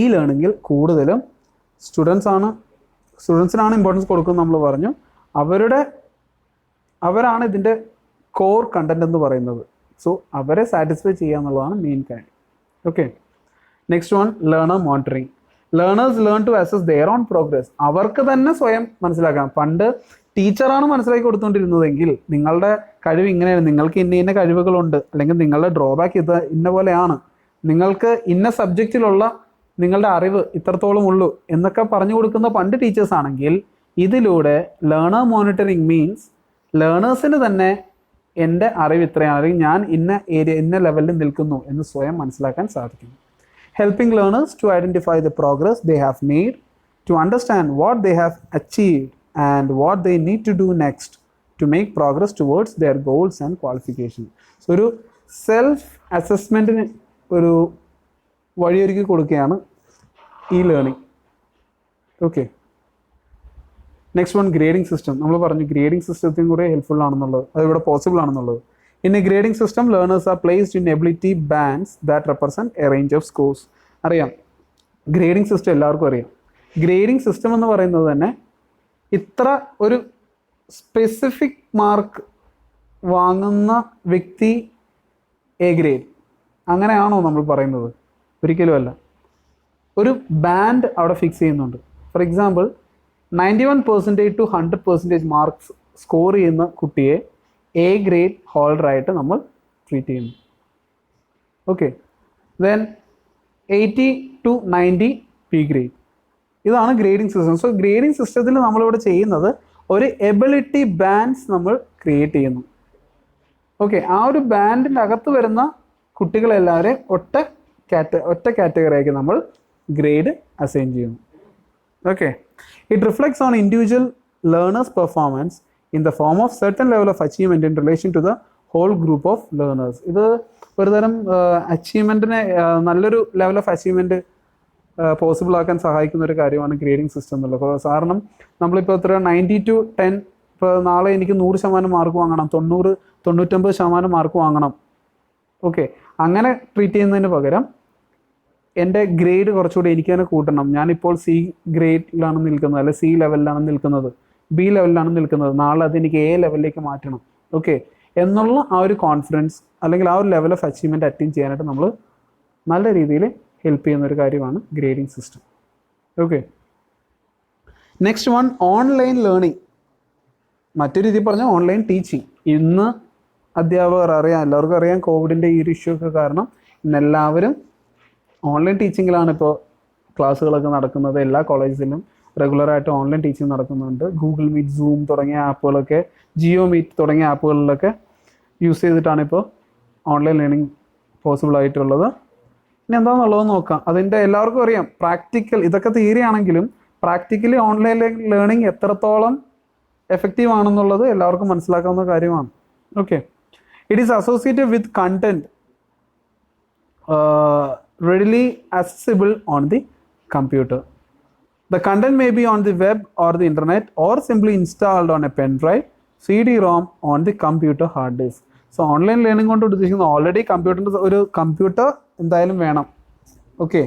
ഈ ലേണിങ്ങിൽ കൂടുതലും സ്റ്റുഡൻസിനാണ് ഇമ്പോർട്ടൻസ് കൊടുക്കുന്നത് നമ്മൾ പറഞ്ഞു. അവരാണ് ഇതിൻ്റെ കോർ കണ്ടന്റ് എന്ന് പറയുന്നത്. സോ അവരെ സാറ്റിസ്ഫൈ ചെയ്യുക എന്നുള്ളതാണ് മെയിൻ കാര്യം. Okay, next one learner monitoring. Learners learn to assess their own progress. അവർക്ക് തന്നെ സ്വയം മനസ്സിലാക്കാം. പണ്ട് ടീച്ചറാണ് മനസ്സിലാക്കി കൊടുത്തുകൊണ്ടിരുന്നതെങ്കിൽ നിങ്ങളുടെ കഴിവ് ഇങ്ങനെയാണ്, നിങ്ങൾക്ക് ഇന്ന കഴിവുകളുണ്ട്, അല്ലെങ്കിൽ നിങ്ങളുടെ ഡ്രോബാക്ക് ഇന്ന പോലെയാണ്, നിങ്ങൾക്ക് ഇന്ന സബ്ജക്റ്റിലുള്ള നിങ്ങളുടെ അറിവ് ഇത്രത്തോളം ഉള്ളൂ എന്നൊക്കെ പറഞ്ഞു കൊടുക്കുന്ന പണ്ട് ടീച്ചേഴ്സ് ആണെങ്കിൽ, ഇതിലൂടെ ലേണർ മോണിറ്ററിങ് മീൻസ് ലേണേഴ്സിന് തന്നെ എൻ്റെ അറിവ് ഇത്രയാണ്, അല്ലെങ്കിൽ ഞാൻ ഇന്ന ലെവലിൽ നിൽക്കുന്നു എന്ന് സ്വയം മനസ്സിലാക്കാൻ സാധിക്കും. Helping learners to identify the progress they have made, to understand what they have achieved and what they need to do next to make progress towards their goals and qualification. So ഒരു self അസസ്മെൻറ്റിന് ഒരു വഴിയൊരുക്കി കൊടുക്കുകയാണ് ഈ learning. Okay, next one grading system. നമ്മൾ പറഞ്ഞു grading സിസ്റ്റത്തിനും കൂടെ helpful ആണെന്നുള്ളത്, അത് ഇവിടെ പോസിബിൾ ആണെന്നുള്ളത്. In a grading system, learners are placed in ability bands that represent a range of scores. അറിയാം, ഗ്രേഡിംഗ് സിസ്റ്റം എല്ലാവർക്കും അറിയാം. ഗ്രേഡിംഗ് സിസ്റ്റം എന്ന് പറയുന്നത് തന്നെ ഇത്ര ഒരു സ്പെസിഫിക് മാർക്ക് വാങ്ങുന്ന വ്യക്തി എ ഗ്രേഡ് അങ്ങനെയാണോ നമ്മൾ പറയുന്നത്? ഒരിക്കലും അല്ല. ഒരു ബാൻഡ് അവിടെ ഫിക്സ് ചെയ്യുന്നുണ്ട്. For example 91% to 100% marks score ചെയ്യുന്ന കുട്ടിയെ എ ഗ്രേഡ് ഹോൾഡറായിട്ട് നമ്മൾ ട്രീറ്റ് ചെയ്യുന്നു. Okay, then 80 to 90 B grade. ഇതാണ് ഗ്രേഡിംഗ് സിസ്റ്റം. സോ ഗ്രേഡിംഗ് സിസ്റ്റത്തിൽ നമ്മളിവിടെ ചെയ്യുന്നത് ഒരു എബിലിറ്റി ബാൻഡ്സ് നമ്മൾ ക്രിയേറ്റ് ചെയ്യുന്നു. ഓക്കെ, ആ ഒരു ബാൻഡിൻ്റെ അകത്ത് വരുന്ന കുട്ടികളെല്ലാവരെയും ഒറ്റ കാറ്റഗറിയാക്കി നമ്മൾ ഗ്രേഡ് അസൈൻ ചെയ്യുന്നു. Okay, it reflects on individual learners performance in the form of certain level of achievement in relation to the whole group of learners. ഇത് ഒരുതരം അച്ചീവ്മെൻറ്റിനെ നല്ലൊരു ലെവൽ ഓഫ് അച്ചീവ്മെൻറ്റ് പോസിബിൾ ആക്കാൻ സഹായിക്കുന്ന ഒരു കാര്യമാണ് ഗ്രേഡിംഗ് സിസ്റ്റം എന്നുള്ളത്. കാരണം നമ്മളിപ്പോൾ എത്ര 90 to 10, ഇപ്പോൾ നാളെ എനിക്ക് 100% മാർക്ക് വാങ്ങണം, 90-99% മാർക്ക് വാങ്ങണം. ഓക്കെ, അങ്ങനെ ട്രീറ്റ് ചെയ്യുന്നതിന് പകരം എൻ്റെ ഗ്രേഡ് കുറച്ചുകൂടി എനിക്ക് തന്നെ കൂട്ടണം. ഞാനിപ്പോൾ സി ഗ്രേഡിലാണ് നിൽക്കുന്നത്, അല്ലെങ്കിൽ സി ലെവലിലാണ് നിൽക്കുന്നത്, ബി ലെവലിലാണ് നിൽക്കുന്നത്, നാളെ അതെനിക്ക് എ ലെവലിലേക്ക് മാറ്റണം. ഓക്കെ, എന്നുള്ള ആ ഒരു കോൺഫിഡൻസ് അല്ലെങ്കിൽ ആ ഒരു ലെവൽ ഓഫ് അച്ചീവ്മെൻറ്റ് അറ്റൈൻ ചെയ്യാനായിട്ട് നമ്മൾ നല്ല രീതിയിൽ ഹെൽപ്പ് ചെയ്യുന്ന ഒരു കാര്യമാണ് grading system. Okay, next one online learning. മറ്റൊരു രീതി പറഞ്ഞാൽ ഓൺലൈൻ ടീച്ചിങ്. ഇന്ന് അധ്യാപകർ അറിയാം, എല്ലാവർക്കും അറിയാം, കോവിഡിൻ്റെ ഈ ഒരു ഇഷ്യൂ ഒക്കെ കാരണം ഇന്നെല്ലാവരും ഓൺലൈൻ ടീച്ചിങ്ങിലാണ് ഇപ്പോൾ ക്ലാസ്സുകളൊക്കെ നടക്കുന്നത്. എല്ലാ കോളേജിലും റെഗുലറായിട്ട് ഓൺലൈൻ ടീച്ചിങ് നടക്കുന്നുണ്ട്. ഗൂഗിൾ മീറ്റ്, സൂം തുടങ്ങിയ ആപ്പുകളൊക്കെ, ജിയോ മീറ്റ് തുടങ്ങിയ ആപ്പുകളിലൊക്കെ യൂസ് ചെയ്തിട്ടാണ് ഇപ്പോൾ ഓൺലൈൻ ലേണിംഗ് പോസിബിൾ ആയിട്ടുള്ളത്. ഇനി എന്താണെന്നുള്ളത് നോക്കാം. അതിൻ്റെ എല്ലാവർക്കും അറിയാം, ഇതൊക്കെ തിയറി ആണെങ്കിലും പ്രാക്ടിക്കലി ഓൺലൈൻ ലേണിംഗ് എത്രത്തോളം എഫക്റ്റീവ് ആണെന്നുള്ളത് എല്ലാവർക്കും മനസ്സിലാക്കാവുന്ന കാര്യമാണ്. Okay, It is associated with content readily accessible on the computer. The content may be on the web or the internet or simply installed on a pen drive, CD-ROM on the computer hard disk. So online learning കൊണ്ട് ഉദ്ദേശിക്കുന്നത് already കമ്പ്യൂട്ടറിൻ്റെ ഒരു computer എന്തായാലും വേണം. Okay,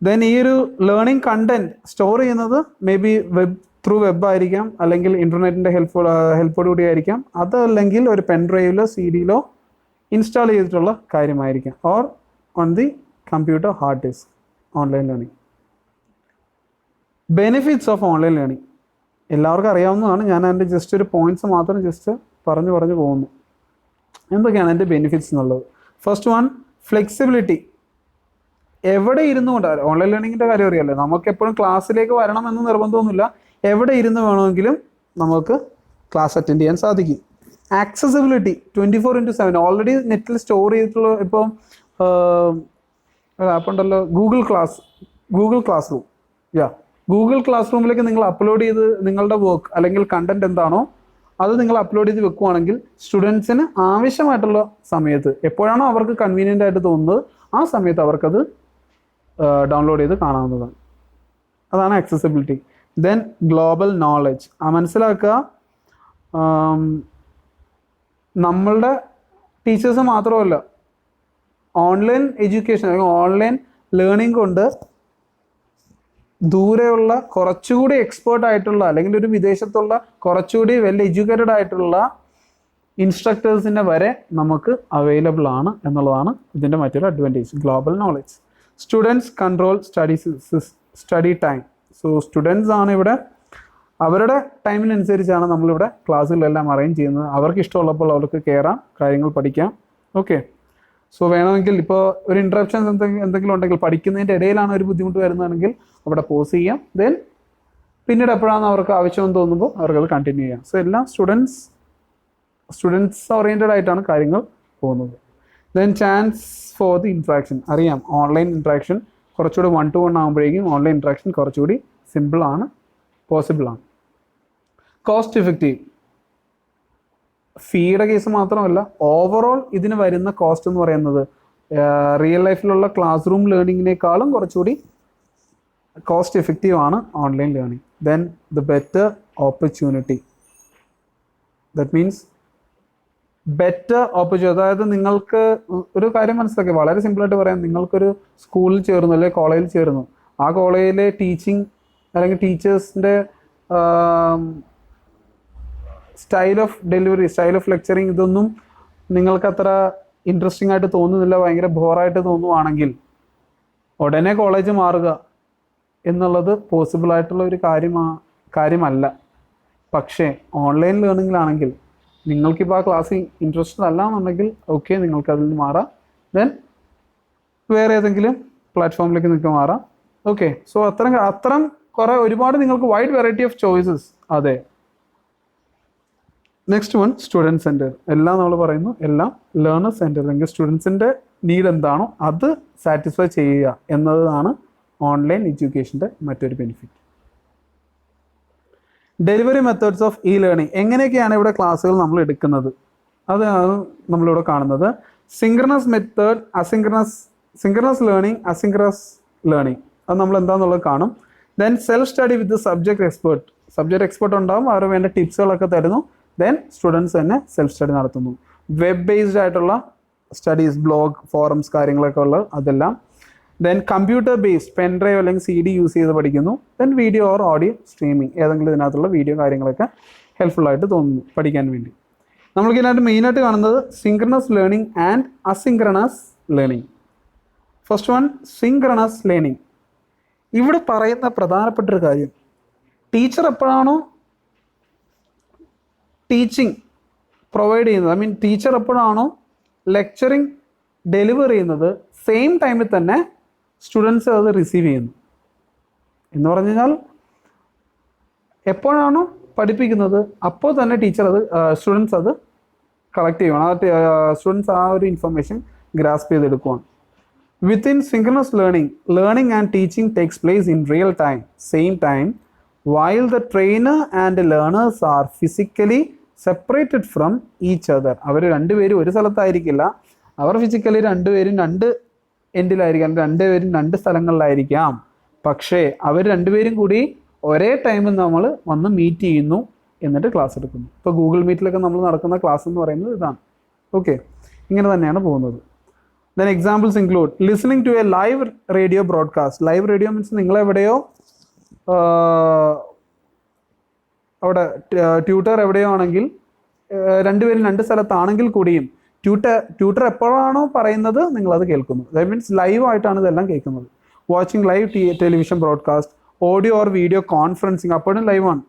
then ഈ ഒരു learning content store ചെയ്യുന്നത് may be through web ആയിരിക്കാം, അല്ലെങ്കിൽ ഇൻ്റർനെറ്റിൻ്റെ ഹെൽപ്പോടുകൂടി ആയിരിക്കാം, അതല്ലെങ്കിൽ ഒരു പെൻ ഡ്രൈവിലോ CD-യിലോ ഇൻസ്റ്റാൾ ചെയ്തിട്ടുള്ള കാര്യമായിരിക്കാം, or on the computer hard disk. Online learning benefits of online learning എല്ലാവർക്കും അറിയാവുന്നതാണ്. ഞാൻ അതിൻ്റെ ജസ്റ്റ് ഒരു പോയിന്റ്സ് മാത്രം ജസ്റ്റ് പറഞ്ഞു പോകുന്നു. എന്തൊക്കെയാണ് എൻ്റെ ബെനിഫിറ്റ്സ് എന്നുള്ളത്? First one, flexibility. എവിടെ ഇരുന്നു കൊണ്ട്, ഓൺലൈൻ ലേണിങ്ങിൻ്റെ കാര്യം അറിയാമല്ലോ, നമുക്ക് എപ്പോഴും ക്ലാസ്സിലേക്ക് വരണം എന്ന് നിർബന്ധമൊന്നുമില്ല. എവിടെ ഇരുന്ന് വേണമെങ്കിലും നമുക്ക് ക്ലാസ് അറ്റൻഡ് ചെയ്യാൻ സാധിക്കും. ആക്സസിബിലിറ്റി 24/7. ഓൾറെഡി നെറ്റിൽ സ്റ്റോർ ചെയ്തിട്ടുള്ള ഇപ്പോൾ ആപ്പ് ഉണ്ടല്ലോ, Google class room. Google class റൂമിലേക്ക് നിങ്ങൾ അപ്ലോഡ് ചെയ്ത് നിങ്ങളുടെ വർക്ക് അല്ലെങ്കിൽ കണ്ടന്റ് എന്താണോ അത് നിങ്ങൾ അപ്ലോഡ് ചെയ്ത് വെക്കുവാണെങ്കിൽ സ്റ്റുഡൻസിന് ആവശ്യമായിട്ടുള്ള സമയത്ത് എപ്പോഴാണോ അവർക്ക് കൺവീനിയൻ്റ് ആയിട്ട് തോന്നുന്നത് ആ സമയത്ത് അവർക്കത് ഡൗൺലോഡ് ചെയ്ത് കാണാവുന്നതാണ്. അതാണ് ആക്സസിബിലിറ്റി. Then global knowledge. മനസ്സിലാക്കുക, നമ്മളുടെ ടീച്ചേഴ്സ് മാത്രമല്ല, ഓൺലൈൻ എഡ്യൂക്കേഷൻ അല്ലെങ്കിൽ ഓൺലൈൻ ലേണിംഗ് കൊണ്ട് ദൂരെയുള്ള കുറച്ചുകൂടി എക്സ്പേർട്ട് ആയിട്ടുള്ള അല്ലെങ്കിൽ ഒരു വിദേശത്തുള്ള കുറച്ചുകൂടി വെൽ എഡ്യൂക്കേറ്റഡ് ആയിട്ടുള്ള ഇൻസ്ട്രക്ടേഴ്സിൻ്റെ വരെ നമുക്ക് അവൈലബിൾ ആണ് എന്നുള്ളതാണ് ഇതിൻ്റെ മറ്റൊരു advantage. Global knowledge. Students control study time. So students ആണ് ഇവിടെ, അവരുടെ ടൈമിനനുസരിച്ചാണ് നമ്മളിവിടെ ക്ലാസ്സുകളെല്ലാം അറേഞ്ച് ചെയ്യുന്നത്. അവർക്ക് ഇഷ്ടമുള്ളപ്പോൾ അവർക്ക് കയറാം, കാര്യങ്ങൾ പഠിക്കാം. ഓക്കെ, സോ വേണമെങ്കിൽ ഇപ്പോൾ ഒരു ഇൻട്രപ്ഷൻസ് എന്തെങ്കിലും ഉണ്ടെങ്കിൽ, പഠിക്കുന്നതിൻ്റെ ഇടയിലാണ് ഒരു ബുദ്ധിമുട്ട് വരുന്നതെങ്കിൽ അവിടെ പോസ് ചെയ്യാം. ദെൻ പിന്നീട് എപ്പോഴാണ് അവർക്ക് ആവശ്യമെന്ന് തോന്നുമ്പോൾ അവർക്കത് കണ്ടിന്യൂ ചെയ്യാം. സോ എല്ലാം സ്റ്റുഡൻസ് ഓറിയൻറ്റഡ് ആയിട്ടാണ് കാര്യങ്ങൾ പോകുന്നത്. Then chance for the interaction. അറിയാം, ഓൺലൈൻ ഇൻട്രാക്ഷൻ കുറച്ചുകൂടി 1-to-1 ആകുമ്പോഴേക്കും ഓൺലൈൻ ഇൻട്രാക്ഷൻ കുറച്ചുകൂടി സിമ്പിളാണ്, പോസിബിളാണ്. Cost effective. ഫീയുടെ കേസ് മാത്രമല്ല, ഓവറോൾ ഇതിന് വരുന്ന കോസ്റ്റ് എന്ന് പറയുന്നത് റിയൽ ലൈഫിലുള്ള ക്ലാസ് റൂം ലേണിങ്ങിനേക്കാളും കുറച്ചുകൂടി കോസ്റ്റ് എഫക്റ്റീവ് ആണ് online learning. Then the better opportunity. That means better opportunity. അതായത് നിങ്ങൾക്ക് ഒരു കാര്യം മനസ്സിലാക്കി, വളരെ സിമ്പിളായിട്ട് പറയാം, നിങ്ങൾക്കൊരു സ്കൂളിൽ ചേർന്നു അല്ലെങ്കിൽ കോളേജിൽ ചേർന്നു, ആ കോളേജിലെ ടീച്ചിങ് അല്ലെങ്കിൽ ടീച്ചേഴ്സിൻ്റെ style of delivery, style of lecturing ഇതൊന്നും നിങ്ങൾക്ക് അത്ര ഇൻട്രസ്റ്റിംഗ് ആയിട്ട് തോന്നുന്നില്ല, ഭയങ്കര ബോറായിട്ട് തോന്നുവാണെങ്കിൽ ഉടനെ കോളേജ് മാറുക എന്നുള്ളത് പോസിബിളായിട്ടുള്ള ഒരു കാര്യമല്ല. പക്ഷേ ഓൺലൈൻ ലേണിങ്ങിലാണെങ്കിൽ നിങ്ങൾക്കിപ്പോൾ ആ ക്ലാസ്സിൽ ഇൻട്രസ്റ്റഡ് അല്ല എന്നുണ്ടെങ്കിൽ ഓക്കെ, നിങ്ങൾക്ക് അതിൽ നിന്ന് മാറാം. ദെൻ വേറെ ഏതെങ്കിലും പ്ലാറ്റ്ഫോമിലേക്ക് നിങ്ങൾക്ക് മാറാം. ഓക്കെ, സോ അത്തരം കുറേ ഒരുപാട് നിങ്ങൾക്ക് വൈഡ് വെറൈറ്റി ഓഫ് ചോയ്സസ്. അതെ. Next one, student centre. എല്ലാം നമ്മൾ പറയുന്നു, എല്ലാം ലേണർ സെൻറ്റർ, അല്ലെങ്കിൽ സ്റ്റുഡൻസിൻ്റെ നീഡ് എന്താണോ അത് സാറ്റിസ്ഫൈ ചെയ്യുക എന്നതാണ് ഓൺലൈൻ എഡ്യൂക്കേഷൻ്റെ മറ്റൊരു benefit. Delivery methods of E learning. എങ്ങനെയൊക്കെയാണ് ഇവിടെ ക്ലാസ്സുകൾ നമ്മൾ എടുക്കുന്നത് അതാണ് നമ്മളിവിടെ കാണുന്നത്. Synchronous method, synchronous learning, asynchronous learning. അത് നമ്മൾ എന്താണെന്നുള്ളത് കാണും. ദെൻ സെൽഫ് സ്റ്റഡി വിത്ത് സബ്ജക്ട് എക്സ്പെർട്ട് ഉണ്ടാവും, അവർ വേണ്ട ടിപ്സുകളൊക്കെ തരുന്നു. ദെൻ സ്റ്റുഡൻസ് തന്നെ സെൽഫ് സ്റ്റഡി നടത്തുന്നു. വെബ് ബേസ്ഡ് ആയിട്ടുള്ള സ്റ്റഡീസ്, ബ്ലോഗ്, ഫോറംസ്, കാര്യങ്ങളൊക്കെ ഉള്ളത് അതെല്ലാം. Then computer based, pen drive അല്ലെങ്കിൽ CD യൂസ് ചെയ്ത് പഠിക്കുന്നു. Then video or audio streaming, ഏതെങ്കിലും ഇതിനകത്തുള്ള വീഡിയോ കാര്യങ്ങളൊക്കെ ഹെൽപ്ഫുള്ളായിട്ട് തോന്നുന്നു പഠിക്കാൻ വേണ്ടി. നമ്മൾക്ക് ഇതിനകത്ത് മെയിനായിട്ട് കാണുന്നത് synchronous learning and asynchronous learning. First one, synchronous learning. ഇവിടെ പറയുന്ന പ്രധാനപ്പെട്ടൊരു കാര്യം, ടീച്ചർ എപ്പോഴാണോ ടീച്ചിങ് പ്രൊവൈഡ് ചെയ്യുന്നത്, ടീച്ചർ എപ്പോഴാണോ ലെക്ചറിങ് ഡെലിവർ ചെയ്യുന്നത് സെയിം ടൈമിൽ തന്നെ സ്റ്റുഡൻസ് അത് റിസീവ് ചെയ്യുന്നു. എന്ന് പറഞ്ഞു കഴിഞ്ഞാൽ എപ്പോഴാണോ പഠിപ്പിക്കുന്നത് അപ്പോൾ തന്നെ സ്റ്റുഡൻസ് അത് കളക്ട് ചെയ്യണം. സ്റ്റുഡൻസ് ആ ഒരു ഇൻഫർമേഷൻ ഗ്രാസ്പ് ചെയ്തെടുക്കുവാണ്. Within synchronous learning and teaching takes place in same time while the trainer and learners are physically separated from each other. അവർ രണ്ടുപേരും ഒരു സ്ഥലത്തായിരിക്കില്ല, അവർ ഫിസിക്കലി രണ്ടുപേരും രണ്ട് എൻഡിലായിരിക്കാം, രണ്ടുപേരും രണ്ട് സ്ഥലങ്ങളിലായിരിക്കാം, പക്ഷേ അവർ രണ്ടുപേരും കൂടി ഒരേ ടൈമിൽ നമ്മൾ വന്ന് മീറ്റ് ചെയ്യുന്നു, എന്നിട്ട് ക്ലാസ് എടുക്കുന്നു. ഇപ്പോൾ ഗൂഗിൾ മീറ്റിലൊക്കെ നമ്മൾ നടക്കുന്ന ക്ലാസ് എന്ന് പറയുന്നത് ഇതാണ്. ഓക്കെ, ഇങ്ങനെ തന്നെയാണ് പോകുന്നത്. Then examples include listening to a live radio broadcast. Live radio means നിങ്ങളെവിടെയോ അവിടെ ട്യൂട്ടർ എവിടെയോ ആണെങ്കിൽ, രണ്ടുപേരും രണ്ട് സ്ഥലത്താണെങ്കിൽ കൂടിയും ട്യൂട്ടർ എപ്പോഴാണോ പറയുന്നത് നിങ്ങളത് കേൾക്കുന്നു. ദാറ്റ് മീൻസ് ലൈവ് ആയിട്ടാണ് ഇതെല്ലാം കേൾക്കുന്നത്. Watching live television broadcast, audio or video conferencing, അപ്പോഴും ലൈവാണ്.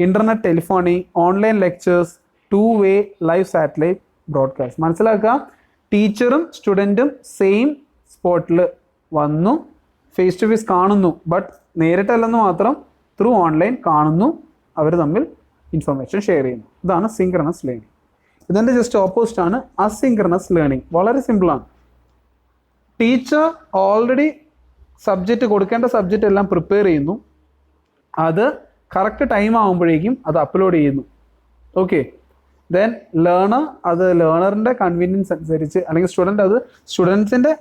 Internet telephony, online lectures, 2-way live satellite broadcast. മനസ്സിലാക്കുക, ടീച്ചറും സ്റ്റുഡൻറ്റും സെയിം സ്പോട്ടിൽ വന്നു ഫേസ് ടു ഫേസ് കാണുന്നു, ബട്ട് നേരിട്ടല്ലെന്ന് മാത്രം ത്രൂ ഓൺലൈൻ കാണുന്നു, അവർ തമ്മിൽ ഇൻഫർമേഷൻ ഷെയർ ചെയ്യുന്നു. ഇതാണ് സിങ്ക്രണസ് ലേണിംഗ്. ഇതിൻ്റെ ജസ്റ്റ് ഓപ്പോസിറ്റ് ആണ് അസിങ്ക്രണസ് ലേണിംഗ്. വളരെ സിമ്പിളാണ്. ടീച്ചർ ഓൾറെഡി സബ്ജക്റ്റ് കൊടുക്കേണ്ട സബ്ജക്റ്റ് എല്ലാം പ്രിപ്പയർ ചെയ്യുന്നു, അത് കറക്റ്റ് ടൈം ആകുമ്പോഴേക്കും അത് അപ്ലോഡ് ചെയ്യുന്നു. ഓക്കെ, ദെൻ ലേണർ അത് ലേണറിൻ്റെ കൺവീനിയൻസ് അനുസരിച്ച്, അല്ലെങ്കിൽ സ്റ്റുഡൻറ്റ് അത് സ്റ്റുഡൻസിൻ്റെ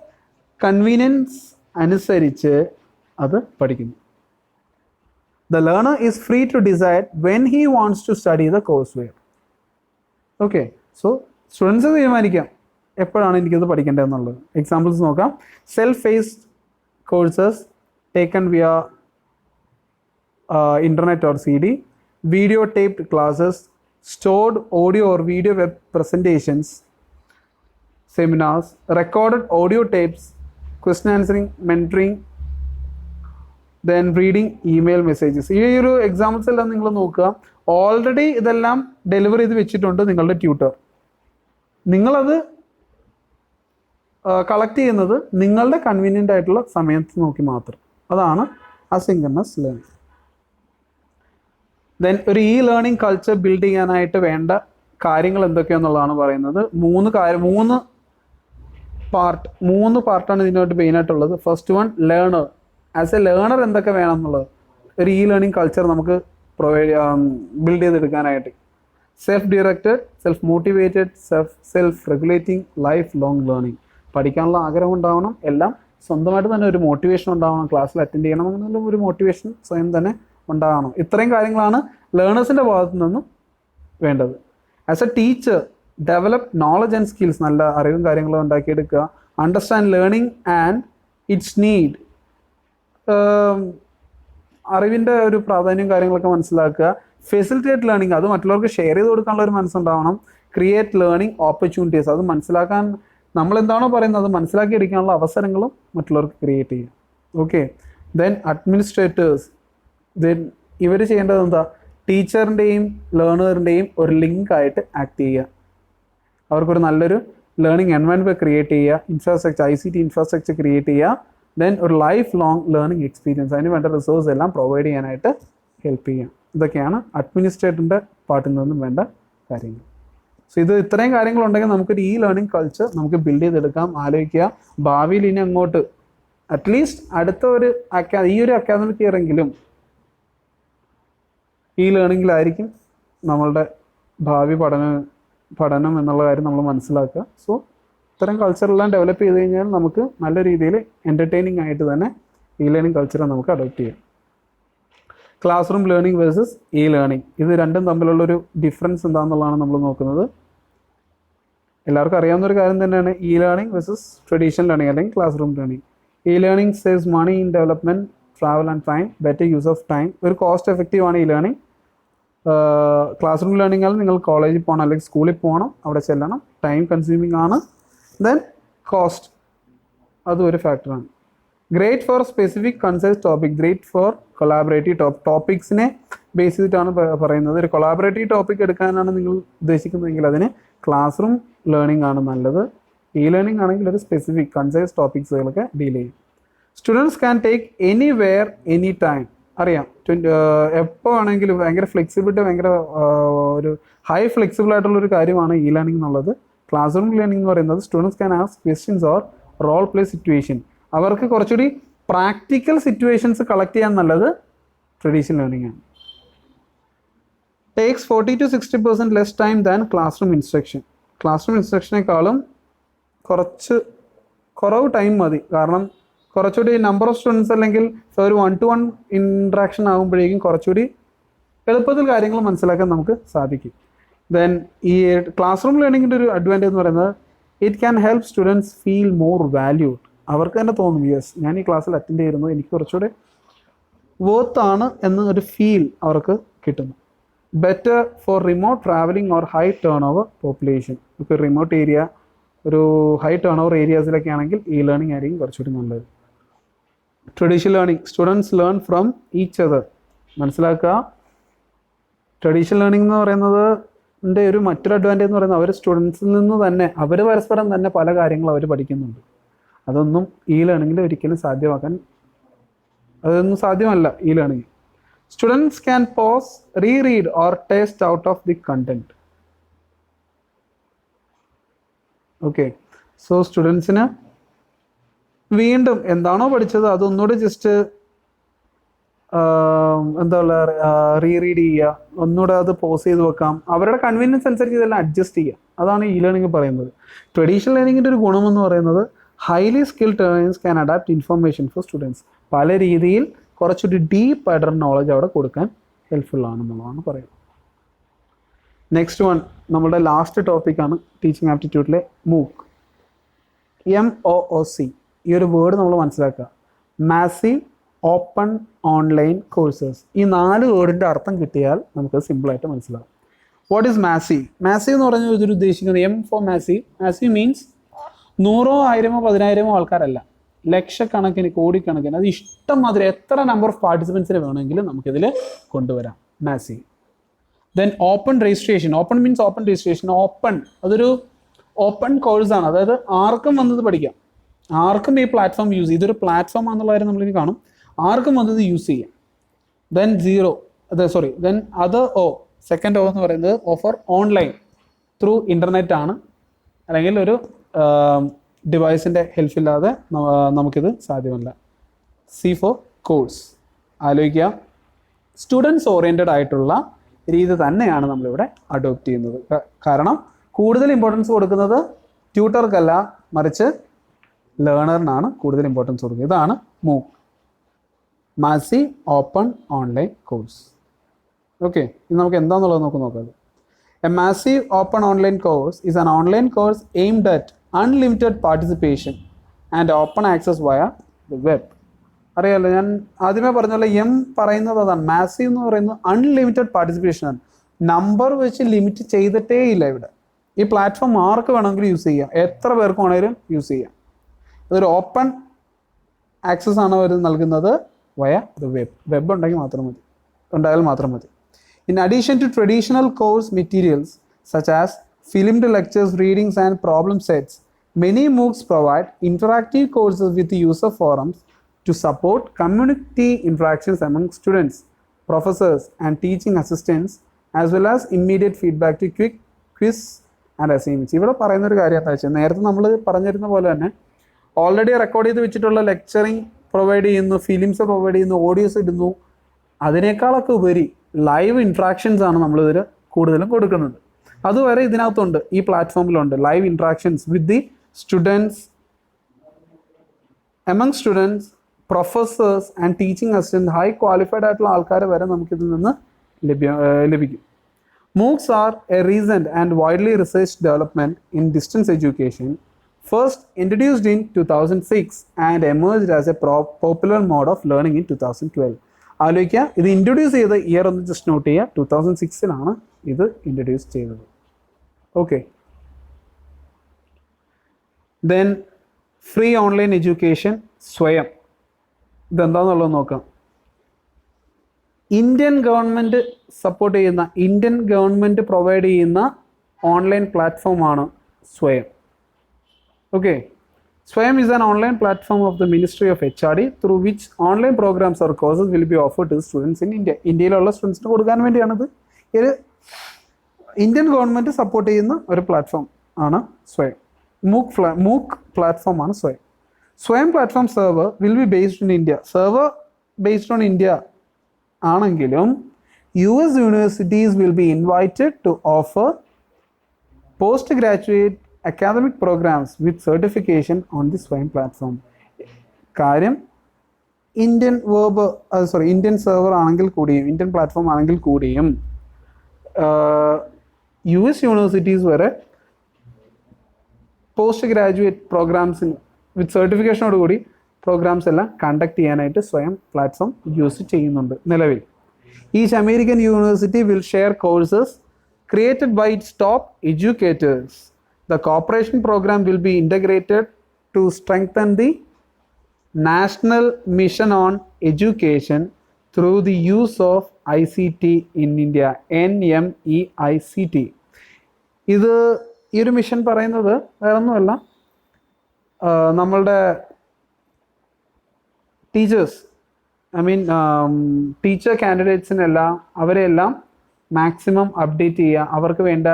കൺവീനിയൻസ് അനുസരിച്ച് അത് പഠിക്കുന്നു. The learner is free to decide when he wants to study the courseware. Okay, so students തീരുമാനിക്കാം എപ്പോഴാണ് എനിക്കത് പഠിക്കേണ്ടതെന്നുള്ളത്. എക്സാമ്പിൾസ് നോക്കാം. Self paced courses taken via internet or CD, video taped classes, stored audio or video web presentations, seminars, recorded audio tapes, question answering, mentoring, then reading email messages. ഈ ഒരു examples എല്ലാം നിങ്ങൾ നോക്കുക. ഓൾറെഡി ഇതെല്ലാം deliver ചെയ്ത് വെച്ചിട്ടുണ്ട് നിങ്ങളുടെ tutor. നിങ്ങളത് കളക്ട് ചെയ്യുന്നത് നിങ്ങളുടെ കൺവീനിയൻ്റ് ആയിട്ടുള്ള സമയത്ത് നോക്കി മാത്രം. അതാണ് അസിങ്ക്രണസ് ലേണിംഗ്. ദെൻ ഒരു ലേണിംഗ് കൾച്ചർ ബിൽഡ് ചെയ്യാനായിട്ട് വേണ്ട കാര്യങ്ങൾ എന്തൊക്കെയാണെന്നുള്ളതാണ് പറയുന്നത്. മൂന്ന് പാർട്ടാണ് ഇതിനായിട്ട് മെയിനായിട്ടുള്ളത്. First one, learner. As A learner എന്തൊക്കെ വേണം എന്നുള്ളത് ഒരു ലേണിംഗ് കൾച്ചർ നമുക്ക് ബിൽഡ് ചെയ്തെടുക്കാനായിട്ട്. Self directed, self motivated, self regulating, life long learning. പഠിക്കാനുള്ള ആഗ്രഹം ഉണ്ടാവണം, എല്ലാം സ്വന്തമായിട്ട് തന്നെ ഒരു മോട്ടിവേഷൻ ഉണ്ടാവണം. ക്ലാസ്സിൽ അറ്റൻഡ് ചെയ്യണം എന്നുള്ള ഒരു മോട്ടിവേഷൻ സ്വയം തന്നെ ഉണ്ടാകണം. ഇത്രയും കാര്യങ്ങളാണ് ലേണേഴ്സിൻ്റെ ഭാഗത്തു നിന്നും വേണ്ടത്. As A teacher, develop knowledge and skills. നല്ല അറിവും കാര്യങ്ങളും ഉണ്ടാക്കിയെടുക്കുക. Understand learning and it's need. അറിവിൻ്റെ ഒരു പ്രാധാന്യം കാര്യങ്ങളൊക്കെ മനസ്സിലാക്കുക. ഫെസിലിറ്റേറ്റ് ലേണിംഗ്, അത് മറ്റുള്ളവർക്ക് ഷെയർ ചെയ്ത് കൊടുക്കാനുള്ള ഒരു മനസ്സുണ്ടാവണം. ക്രിയേറ്റ് ലേണിംഗ് ഓപ്പർച്യൂണിറ്റീസ്, അത് മനസ്സിലാക്കാൻ നമ്മളെന്താണോ പറയുന്നത് അത് മനസ്സിലാക്കിയെടുക്കാനുള്ള അവസരങ്ങളും മറ്റുള്ളവർക്ക് ക്രിയേറ്റ് ചെയ്യുക. Okay, then administrators. ദെൻ ഇവർ ചെയ്യേണ്ടത് എന്താ? ടീച്ചറിൻ്റെയും ലേണറിൻ്റെയും ഒരു ലിങ്ക് ആയിട്ട് ആക്ട് ചെയ്യുക. അവർക്കൊരു നല്ലൊരു ലേണിംഗ് എൻവയൺമെൻറ്റ് ക്രിയേറ്റ് ചെയ്യുക, ഇൻഫ്രാസ്ട്രക്ചർ, ICT ഇൻഫ്രാസ്ട്രക്ചർ ക്രിയേറ്റ് ചെയ്യുക. ദെൻ ഒരു ലൈഫ് ലോങ് ലേണിംഗ് എക്സ്പീരിയൻസ്, അതിന് വേണ്ട റിസോഴ്സ് എല്ലാം പ്രൊവൈഡ് ചെയ്യാനായിട്ട് ഹെൽപ്പ് ചെയ്യാം. ഇതൊക്കെയാണ് അഡ്മിനിസ്ട്രേറ്ററിൻ്റെ പാർട്ടിൽ നിന്നും വേണ്ട കാര്യങ്ങൾ. സോ ഇത്രയും കാര്യങ്ങളുണ്ടെങ്കിൽ നമുക്കൊരു ലേണിംഗ് കൾച്ചർ നമുക്ക് ബിൽഡ് ചെയ്തെടുക്കാം. ആലോചിക്കുക, ഭാവിയിൽ ഇനി അങ്ങോട്ട് അറ്റ്ലീസ്റ്റ് അടുത്ത ഒരു ഈ ഒരു അക്കാദമിക് ഇയർ എങ്കിലും ലേണിങ്ങിലായിരിക്കും നമ്മളുടെ ഭാവി പഠനം എന്നുള്ള കാര്യം നമ്മൾ മനസ്സിലാക്കുക. സോ ഇത്തരം കൾച്ചറെല്ലാം ഡെവലപ്പ് ചെയ്ത് കഴിഞ്ഞാൽ നമുക്ക് നല്ല രീതിയിൽ എൻ്റർടൈനിങ് ആയിട്ട് തന്നെ ലേണിംഗ് കൾച്ചറെ നമുക്ക് അഡോപ്റ്റ് ചെയ്യാം. Class room learning versus learning, ഇത് രണ്ടും തമ്മിലുള്ളൊരു ഡിഫറൻസ് എന്താണെന്നുള്ളതാണ് നമ്മൾ നോക്കുന്നത്. എല്ലാവർക്കും അറിയാവുന്നൊരു കാര്യം തന്നെയാണ് ലേണിംഗ് വേഴ്സസ് ട്രഡീഷണൽ ലേണിംഗ് അല്ലെങ്കിൽ classroom learning. Learning saves money in development, travel and time, better use of time. ഒരു കോസ്റ്റ് എഫക്റ്റീവ് ആണ് ലേണിംഗ്. ക്ലാസ് റൂം ലേണിംഗിൽ നിങ്ങൾ കോളേജിൽ പോകണം അല്ലെങ്കിൽ സ്കൂളിൽ പോകണം, അവിടെ ചെല്ലണം, ടൈം കൺസ്യൂമിങ് ആണ്. ദെൻ കോസ്റ്റ്, അതും ഒരു ഫാക്ടറാണ്. Great for specific concise topic, great for collaborative ടോപ്പിക്സിനെ ബേസ് ചെയ്തിട്ടാണ് പറയുന്നത്. ഒരു കൊളാബറേറ്റീവ് ടോപ്പിക് എടുക്കാനാണ് നിങ്ങൾ ഉദ്ദേശിക്കുന്നതെങ്കിൽ അതിന് ക്ലാസ് റൂം ലേണിംഗ് ആണ് നല്ലത്. ലേണിംഗ് ആണെങ്കിൽ ഒരു സ്പെസിഫിക് കൺസൈസ് ടോപ്പിക്സുകളൊക്കെ ഡീൽ ചെയ്യും. Students can take anywhere any time. അറിയാം, എപ്പോൾ വേണമെങ്കിലും ഭയങ്കര ഫ്ലെക്സിബിലിറ്റി, ഭയങ്കര ഒരു ഹൈ ഫ്ലെക്സിബിൾ ആയിട്ടുള്ളൊരു കാര്യമാണ് ലേണിംഗ് എന്നുള്ളത്. ക്ലാസ് റൂം ലേണിംഗ് എന്ന് പറയുന്നത് students can ask questions or role play situation. അവർക്ക് കുറച്ചുകൂടി പ്രാക്ടിക്കൽ സിറ്റുവേഷൻസ് കളക്ട് ചെയ്യാൻ നല്ലത് ട്രഡീഷണൽ ലേണിംഗ് ആണ്. takes 40-60% less time than classroom instruction. Classroom ഇൻസ്ട്രക്ഷനേക്കാളും കുറവ് ടൈം മതി. കാരണം കുറച്ചുകൂടി നമ്പർ ഓഫ് സ്റ്റുഡൻസ് അല്ലെങ്കിൽ ഒരു 1-to-1 ഇൻട്രാക്ഷൻ ആകുമ്പോഴേക്കും കുറച്ചുകൂടി എളുപ്പത്തിൽ കാര്യങ്ങൾ മനസ്സിലാക്കാൻ നമുക്ക് സാധിക്കും. ദെൻ ഈ ക്ലാസ് റൂം ലേണിങ്ങിൻ്റെ ഒരു അഡ്വാൻറ്റേജ് എന്ന് പറയുന്നത് it can help students feel more valued. അവർക്ക് തന്നെ തോന്നും യെസ് ഞാൻ ഈ ക്ലാസ്സിൽ അറ്റൻഡ് ചെയ്യുന്നു, എനിക്ക് കുറച്ചുകൂടി വർത്താണ് എന്ന ഒരു ഫീൽ അവർക്ക് കിട്ടുന്നു. Better for remote travelling or high turn over population. ഇപ്പോൾ റിമോട്ട് ഏരിയ, ഒരു ഹൈ ടേൺ ഓവർ ഏരിയാസിലൊക്കെ ആണെങ്കിൽ ഈ ലേണിംഗ് ആയിരിക്കും കുറച്ചുകൂടി നല്ലത്. Traditional learning, students learn from each other. മനസ്സിലാക്കുക, ട്രഡീഷണൽ ലേണിംഗ് എന്ന് പറയുന്നത് ഒരു മറ്റൊരു അഡ്വാൻറ്റേജ് എന്ന് പറയുന്നത് അവർ സ്റ്റുഡൻസിൽ നിന്ന് തന്നെ അവർ പരസ്പരം തന്നെ പല കാര്യങ്ങളും അവർ പഠിക്കുന്നുണ്ട്. അതൊന്നും ഈ ലേണിങ്ങിൽ ഒരിക്കലും അതൊന്നും സാധ്യമല്ല ഈ learning. Students can pause, reread or test out of the content. Okay, so സ്റ്റുഡൻസിന് വീണ്ടും എന്താണോ പഠിച്ചത് അതൊന്നുകൂടി ജസ്റ്റ് റീറീഡ് ചെയ്യുക, ഒന്നുകൂടെ അത് പോസ് ചെയ്ത് വെക്കാം, അവരുടെ കൺവീനിയൻസ് അനുസരിച്ച് ഇതെല്ലാം അഡ്ജസ്റ്റ് ചെയ്യുക. അതാണ് ഈ ലേണിംഗ് പറയുന്നത്. ട്രഡീഷണൽ ലേണിങ്ങിൻ്റെ ഒരു ഗുണമെന്ന് പറയുന്നത് highly skilled learners can adapt information for students. പല രീതിയിൽ കുറച്ചൊരു ഡീപ്പ് ആയിട്ടൊരു നോളജ് അവിടെ കൊടുക്കാൻ ഹെൽപ്ഫുൾ ആണെന്നുള്ളതാണ് പറയുന്നത്. നെക്സ്റ്റ് വൺ നമ്മുടെ ലാസ്റ്റ് ടോപ്പിക്കാണ് ടീച്ചിങ് ആപ്റ്റിറ്റ്യൂഡിലെ മൂക്ക്. MOOC. ഈ ഒരു വേർഡ് നമ്മൾ മനസ്സിലാക്കുക. Massive open online courses. ഈ 4 വേർഡിൻ്റെ അർത്ഥം കിട്ടിയാൽ നമുക്ക് സിമ്പിളായിട്ട് മനസ്സിലാവും. What is massive? മാസീവ് എന്ന് പറഞ്ഞാൽ ഇതൊരു ഉദ്ദേശിക്കുന്നത് M for massive. Massive means 100, 1000, 10,000 ആൾക്കാരല്ല, ലക്ഷക്കണക്കിന്, കോടിക്കണക്കിന്, അത് ഇഷ്ടം മാതിരി എത്ര നമ്പർ ഓഫ് പാർട്ടിസിപ്പൻസിനെ വേണമെങ്കിലും നമുക്കിതിൽ കൊണ്ടുവരാം. Massive. Then open registration. Open means open registration. Open അതൊരു ഓപ്പൺ കോഴ്സാണ്, അതായത് ആർക്കും വന്നത് പഠിക്കാം, ആർക്കും ഈ പ്ലാറ്റ്ഫോം യൂസ് ചെയ്യും. ഇതൊരു പ്ലാറ്റ്ഫോം ആണെന്നുള്ള കാര്യം നമ്മളിനി കാണും. ആർക്കും വന്നത് യൂസ് ചെയ്യാം. ദെൻ സെക്കൻഡ് എന്ന് പറയുന്നത് ഓഫർ ഓൺലൈൻ ത്രൂ ഇൻ്റർനെറ്റ് ആണ്, അല്ലെങ്കിൽ ഒരു ഡിവൈസിൻ്റെ ഹെൽപ്പില്ലാതെ നമുക്കിത് സാധ്യമല്ല. C for course. ആലോചിക്കുക, സ്റ്റുഡൻസ് ഓറിയൻറ്റഡ് ആയിട്ടുള്ള രീതി തന്നെയാണ് നമ്മളിവിടെ അഡോപ്റ്റ് ചെയ്യുന്നത്. കാരണം കൂടുതൽ ഇമ്പോർട്ടൻസ് കൊടുക്കുന്നത് ട്യൂട്ടർക്കല്ല, മറിച്ച് ലേണറിനാണ് കൂടുതൽ ഇമ്പോർട്ടൻസ് കൊടുക്കുന്നത്. ഇതാണ് MOOC, massive open online course. Okay, ഇനി നമുക്ക് എന്താണെന്നുള്ളത് നോക്കാം. A massive open online course is an online course aimed at unlimited participation and open access via the web. അറിയാമല്ലോ, ഞാൻ ആദ്യമേ പറഞ്ഞല്ലോ പറയുന്നത് അതാണ്. മാസീവ് എന്ന് പറയുന്നത് അൺലിമിറ്റഡ് പാർട്ടിസിപ്പേഷൻ ആണ്. നമ്പർ വെച്ച് ലിമിറ്റ് ചെയ്തിട്ടേ ഇല്ല ഇവിടെ. ഈ പ്ലാറ്റ്ഫോം ആർക്ക് വേണമെങ്കിലും യൂസ് ചെയ്യാം, എത്ര പേർക്ക് വേണമെങ്കിലും യൂസ് ചെയ്യാം. അതൊരു ഓപ്പൺ ആക്സസ് ആണ് അവർ നൽകുന്നത് വയ ദ വെബ്. വെബ് ഉണ്ടായാൽ മാത്രം മതി. In addition to traditional course materials such as filmed lectures, readings and problem sets, many MOOCs provide interactive courses with user forums to support community interactions among students, professors and teaching assistants, as well as immediate feedback to quick quiz and assignments. ഇവിടെ പറയുന്ന ഒരു കാര്യം എന്താ വെച്ചാൽ, നേരത്തെ നമ്മൾ പറഞ്ഞിരുന്ന പോലെ തന്നെ ഓൾറെഡി റെക്കോർഡ് ചെയ്ത് വെച്ചിട്ടുള്ള ലെക്ചറിങ് പ്രൊവൈഡ് ചെയ്യുന്നു, ഫിലിംസ് പ്രൊവൈഡ് ചെയ്യുന്നു, ഓഡിയോസ് ഇടുന്നു. അതിനേക്കാളൊക്കെ ഉപരി ലൈവ് ഇൻട്രാക്ഷൻസ് ആണ് നമ്മളിതിൽ കൂടുതലും കൊടുക്കുന്നത്. അതുവരെ ഇതിനകത്തുണ്ട്, ഈ പ്ലാറ്റ്ഫോമിലുണ്ട് live interactions with the students, among students, professors and teaching assistant. High qualified ആയിട്ടുള്ള ആൾക്കാർ വരെ നമുക്കിതിൽ നിന്ന് ലഭിക്കും. MOOCs are a recent and widely researched development in distance education, first introduced in 2006 and emerged as a popular mode of learning in 2012. ആലോചിക്കുക, ഇത് introduce ചെയ്ത year ഒന്ന് ജസ്റ്റ് നോട്ട് ചെയ്യുക. 2006 ഇത് ഇൻട്രൊഡ്യൂസ് ചെയ്തത്. Okay, then free online education സ്വയം. ഇതെന്താണെന്നുള്ളത് നോക്കാം. Indian government support ചെയ്യുന്ന, ഇന്ത്യൻ ഗവൺമെൻറ് പ്രൊവൈഡ് ചെയ്യുന്ന ഓൺലൈൻ പ്ലാറ്റ്ഫോമാണ് സ്വയം. Okay, Swayam is an online platform of the Ministry of HRD through which online programs or courses will be offered to students in India. ഇന്ത്യയിലുള്ള സ്റ്റുഡൻസിന് കൊടുക്കാൻ വേണ്ടിയാണിത്. ഇത് Indian government support ചെയ്യുന്ന ഒരു പ്ലാറ്റ്ഫോം ആണ് സ്വയം. MOOC പ്ലാറ്റ്ഫോം ആണ് സ്വയം. സ്വയം platform server will be based in India. Server based on India ആണെങ്കിലും US universities will be invited to offer postgraduate academic programs with certification on the Swayam platform. കാര്യം Indian server ആണെങ്കിൽ കൂടിയും Indian platform ആണെങ്കിൽ കൂടിയും US universities വരെ post graduate പ്രോഗ്രാംസിന് വിത്ത് സർട്ടിഫിക്കേഷനോട് കൂടി programmes എല്ലാം conduct ചെയ്യാനായിട്ട് സ്വയം പ്ലാറ്റ്ഫോം യൂസ് ചെയ്യുന്നുണ്ട് നിലവിൽ. Each American university will share courses created by its top educators. The cooperation program will be integrated to strengthen the national mission on education through the use of ICT in India, NMEICT. ഇത് ഈ ഒരു mission പറയുന്നത് വേറൊന്നുമല്ല, നമ്മളുടെ teachers teacher കാൻഡിഡേറ്റ്സിനെല്ലാം അവരെല്ലാം maximum update ചെയ്യുക, അവർക്ക് വേണ്ട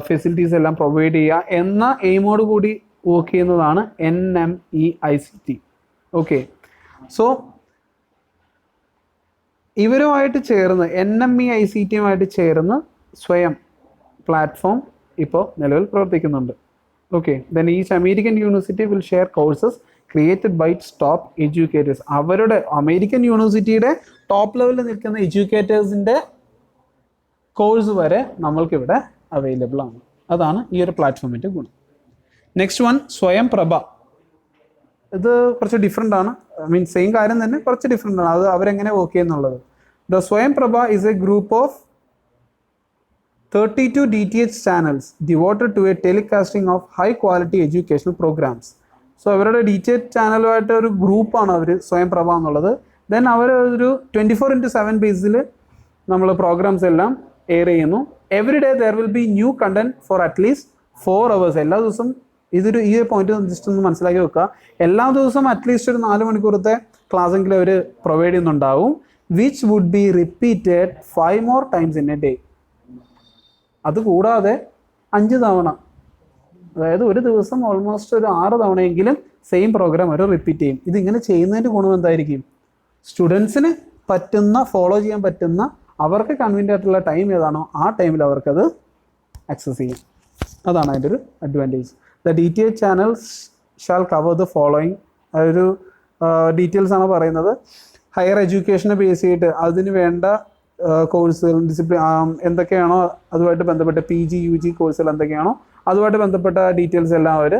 ഫെസിലിറ്റീസ് എല്ലാം പ്രൊവൈഡ് ചെയ്യുക എന്ന എയിമോട് കൂടി വർക്ക് ചെയ്യുന്നതാണ് NMEICT. ഓക്കെ, സോ ഇവരുമായിട്ട് ചേർന്ന് NMEICTയുമായിട്ട് ചേർന്ന് സ്വയം പ്ലാറ്റ്ഫോം ഇപ്പോൾ നിലവിൽ പ്രവർത്തിക്കുന്നുണ്ട്. Okay, then each American university will share courses created by its top educators. അവരുടെ അമേരിക്കൻ യൂണിവേഴ്സിറ്റിയുടെ ടോപ്പ് ലെവലിൽ നിൽക്കുന്ന എഡ്യൂക്കേറ്റേഴ്സിൻ്റെ കോഴ്സ് വരെ നമ്മൾക്കിവിടെ അവൈലബിൾ ആണ്. അതാണ് ഈ ഒരു പ്ലാറ്റ്ഫോമിൻ്റെ ഗുണം. നെക്സ്റ്റ് വൺ സ്വയം പ്രഭ. ഇത് കുറച്ച് ഡിഫറെൻ്റ് ആണ്, സെയിം കാര്യം തന്നെ കുറച്ച് ഡിഫറെൻ്റ് ആണ്. അത് അവരെങ്ങനെ വർക്ക് ചെയ്യുന്നുള്ളത്. The Swayam Prabha is a group of 32 DTH channels devoted to a telecasting of high quality educational programs. So അവരുടെ DTH ചാനലുമായിട്ട് ഒരു ഗ്രൂപ്പാണ് അവർ സ്വയം പ്രഭ എന്നുള്ളത്. ദെൻ അവർ ഒരു 24/7 ബേസിൽ നമ്മൾ പ്രോഗ്രാംസ് എല്ലാം എയർ ചെയ്യുന്നു. Every day there will be new content for at least 4 hours. എല്ലാ ദിവസവും ഈ പോയിന്റ് ജസ്റ്റ് ഒന്ന് മനസ്സിലാക്കി വെക്കുക. എല്ലാ ദിവസവും അറ്റ്ലീസ്റ്റ് ഒരു 4 മണിക്കൂറത്തെ ക്ലാസ് എങ്കിലും അവർ പ്രൊവൈഡ് ചെയ്യുന്നുണ്ടാവും. Which would be repeated 5 more times in a day. അതുകൂടാതെ 5 തവണ, അതായത് ഒരു ദിവസം ഓൾമോസ്റ്റ് ഒരു 6 തവണയെങ്കിലും സെയിം പ്രോഗ്രാം അവർ റിപ്പീറ്റ് ചെയ്യും. ഇതിങ്ങനെ ചെയ്യുന്നതിൻ്റെ ഗുണം എന്തായിരിക്കും? സ്റ്റുഡൻസിന് ഫോളോ ചെയ്യാൻ പറ്റുന്ന അവർക്ക് കൺവീനിയൻ്റ് ആയിട്ടുള്ള ടൈം ഏതാണോ ആ ടൈമിൽ അവർക്കത് ആക്സസ് ചെയ്യും. അതാണ് അതിൻ്റെ ഒരു advantage. The DTH channels shall cover the following. അതൊരു ഡീറ്റെയിൽസ് ആണ് പറയുന്നത്. ഹയർ എഡ്യൂക്കേഷനെ ബേസ് ചെയ്തിട്ട് അതിന് വേണ്ട കോഴ്സുകൾ എന്തൊക്കെയാണോ അതുമായിട്ട് ബന്ധപ്പെട്ട PG UG കോഴ്സുകൾ എന്തൊക്കെയാണോ അതുമായിട്ട് ബന്ധപ്പെട്ട ഡീറ്റെയിൽസ് എല്ലാം അവർ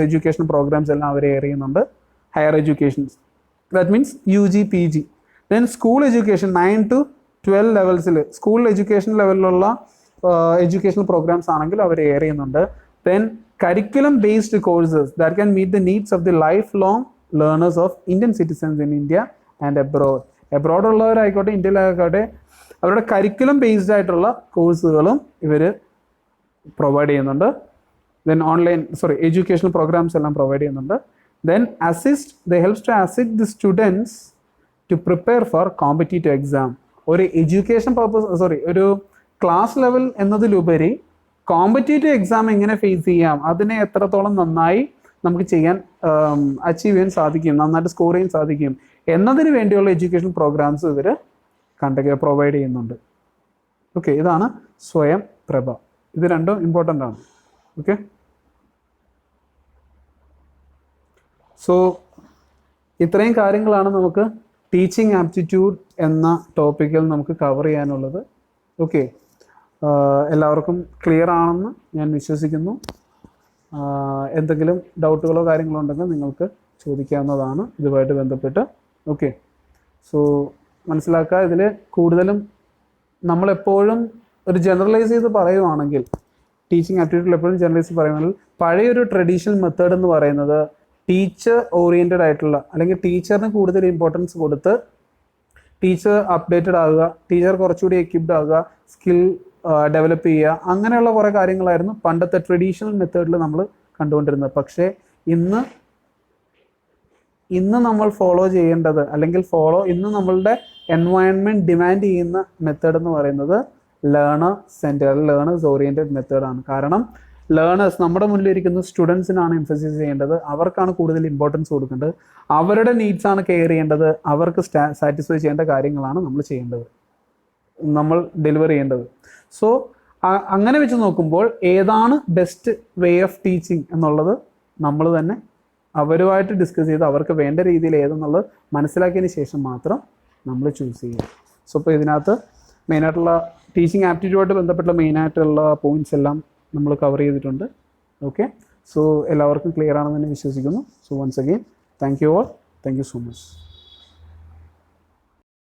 എഡ്യൂക്കേഷൻ പ്രോഗ്രാംസ് എല്ലാം അവർ എയർ ചെയ്യുന്നുണ്ട്. Higher educations, that means UG PG. Then school education 9 to 12 ലെവൽസിൽ സ്കൂൾ എഡ്യൂക്കേഷൻ ലെവലിലുള്ള എഡ്യൂക്കേഷണൽ പ്രോഗ്രാംസ് ആണെങ്കിൽ അവർ എയർ ചെയ്യുന്നുണ്ട്. Then curriculum based courses that can meet the needs of the life long learners of Indian citizens in India and abroad ഉള്ളവരായിക്കോട്ടെ ഇന്ത്യയിലായിക്കോട്ടെ അവരുടെ curriculum based ആയിട്ടുള്ള കോഴ്സുകളും ഇവർ പ്രൊവൈഡ് ചെയ്യുന്നുണ്ട്. ദെൻ എഡ്യൂക്കേഷണൽ പ്രോഗ്രാംസ് എല്ലാം പ്രൊവൈഡ് ചെയ്യുന്നുണ്ട്. Then helps to assist the students to prepare for competitive exam. ഒരു എഡ്യൂക്കേഷൻ ഒരു ക്ലാസ് ലെവൽ എന്നതിലുപരി കോമ്പറ്റീറ്റീവ് എക്സാം എങ്ങനെ ഫേസ് ചെയ്യാം, അതിനെ എത്രത്തോളം നന്നായി നമുക്ക് അച്ചീവ് ചെയ്യാൻ സാധിക്കും, നന്നായിട്ട് സ്കോർ ചെയ്യാൻ സാധിക്കും എന്നതിന് വേണ്ടിയുള്ള എഡ്യൂക്കേഷൻ പ്രോഗ്രാംസ് ഇവർ പ്രൊവൈഡ് ചെയ്യുന്നുണ്ട്. ഓക്കെ, ഇതാണ് സ്വയം പ്രഭ. ഇത് രണ്ടും ഇമ്പോർട്ടൻ്റ് ആണ്. ഓക്കെ, സോ ഇത്രയും കാര്യങ്ങളാണ് നമുക്ക് ടീച്ചിങ് ആപ്റ്റിറ്റ്യൂഡ് എന്ന ടോപ്പിക്കിൽ നമുക്ക് കവർ ചെയ്യാനുള്ളത്. ഓക്കെ, എല്ലാവർക്കും ക്ലിയർ ആണെന്ന് ഞാൻ വിശ്വസിക്കുന്നു. എന്തെങ്കിലും ഡൗട്ടുകളോ കാര്യങ്ങളോ ഉണ്ടെങ്കിൽ നിങ്ങൾക്ക് ചോദിക്കാവുന്നതാണ് ഇതുമായിട്ട് ബന്ധപ്പെട്ട്. ഓക്കെ, സോ മനസ്സിലാക്കുക, ഇതിൽ കൂടുതലും നമ്മളെപ്പോഴും ഒരു ജനറലൈസ് ചെയ്ത് പറയുവാണെങ്കിൽ ടീച്ചിങ് ആപ്റ്റിറ്റ്യൂഡിൽ എപ്പോഴും ജനറലൈസ് പറയുകയാണെങ്കിൽ പഴയൊരു ട്രഡീഷണൽ മെത്തേഡ് എന്ന് പറയുന്നത് ടീച്ചർ ഓറിയൻറ്റഡ് ആയിട്ടുള്ള അല്ലെങ്കിൽ ടീച്ചറിന് കൂടുതൽ ഇമ്പോർട്ടൻസ് കൊടുത്ത് ടീച്ചർ അപ്ഡേറ്റഡ് ആകുക, ടീച്ചർ കുറച്ചുകൂടി എക്യുപ്ഡ് ആകുക, സ്കിൽ ഡെവലപ്പ് ചെയ്യുക, അങ്ങനെയുള്ള കുറേ കാര്യങ്ങളായിരുന്നു പണ്ടത്തെ ട്രഡീഷണൽ മെത്തേഡിൽ നമ്മൾ കണ്ടുകൊണ്ടിരുന്നത്. പക്ഷേ ഇന്ന് നമ്മൾ ഫോളോ ചെയ്യേണ്ടത് അല്ലെങ്കിൽ ഇന്ന് നമ്മളുടെ എൻവയൺമെൻറ്റ് ഡിമാൻഡ് ചെയ്യുന്ന മെത്തേഡ് എന്ന് പറയുന്നത് ലേണേഴ്സ് ഓറിയൻറ്റഡ് മെത്തേഡാണ്. കാരണം നമ്മുടെ മുന്നിലിരിക്കുന്ന സ്റ്റുഡൻസിനാണ് എംഫസൈസ് ചെയ്യേണ്ടത്, അവർക്കാണ് കൂടുതൽ ഇമ്പോർട്ടൻസ് കൊടുക്കേണ്ടത്, അവരുടെ നീഡ്സാണ് കെയർ ചെയ്യേണ്ടത്, അവർക്ക് സാറ്റിസ്ഫൈ ചെയ്യേണ്ട കാര്യങ്ങളാണ് നമ്മൾ ചെയ്യേണ്ടത്. നമ്മൾ ഡെലിവർ ചെയ്യേണ്ടത്. സോ അങ്ങനെ വെച്ച് നോക്കുമ്പോൾ ഏതാണ് ബെസ്റ്റ് വേ ഓഫ് ടീച്ചിങ് എന്നുള്ളത് നമ്മൾ തന്നെ അവരുമായിട്ട് ഡിസ്കസ് ചെയ്ത് അവർക്ക് വേണ്ട രീതിയിൽ ഏതെന്നുള്ളത് മനസ്സിലാക്കിയതിന് ശേഷം മാത്രം നമ്മൾ ചൂസ് ചെയ്യുക. സോ ഇപ്പോൾ ഇതിനകത്ത് മെയിനായിട്ടുള്ള ടീച്ചിങ് ആപ്റ്റിറ്റ്യൂഡായിട്ട് ബന്ധപ്പെട്ട മെയിനായിട്ടുള്ള പോയിൻറ്റ്സ് എല്ലാം നമ്മൾ കവർ ചെയ്തിട്ടുണ്ട്. ഓക്കെ, സോ എല്ലാവർക്കും ക്ലിയർ ആണെന്ന് തന്നെ വിശ്വസിക്കുന്നു. So once again thank you all, thank you so much.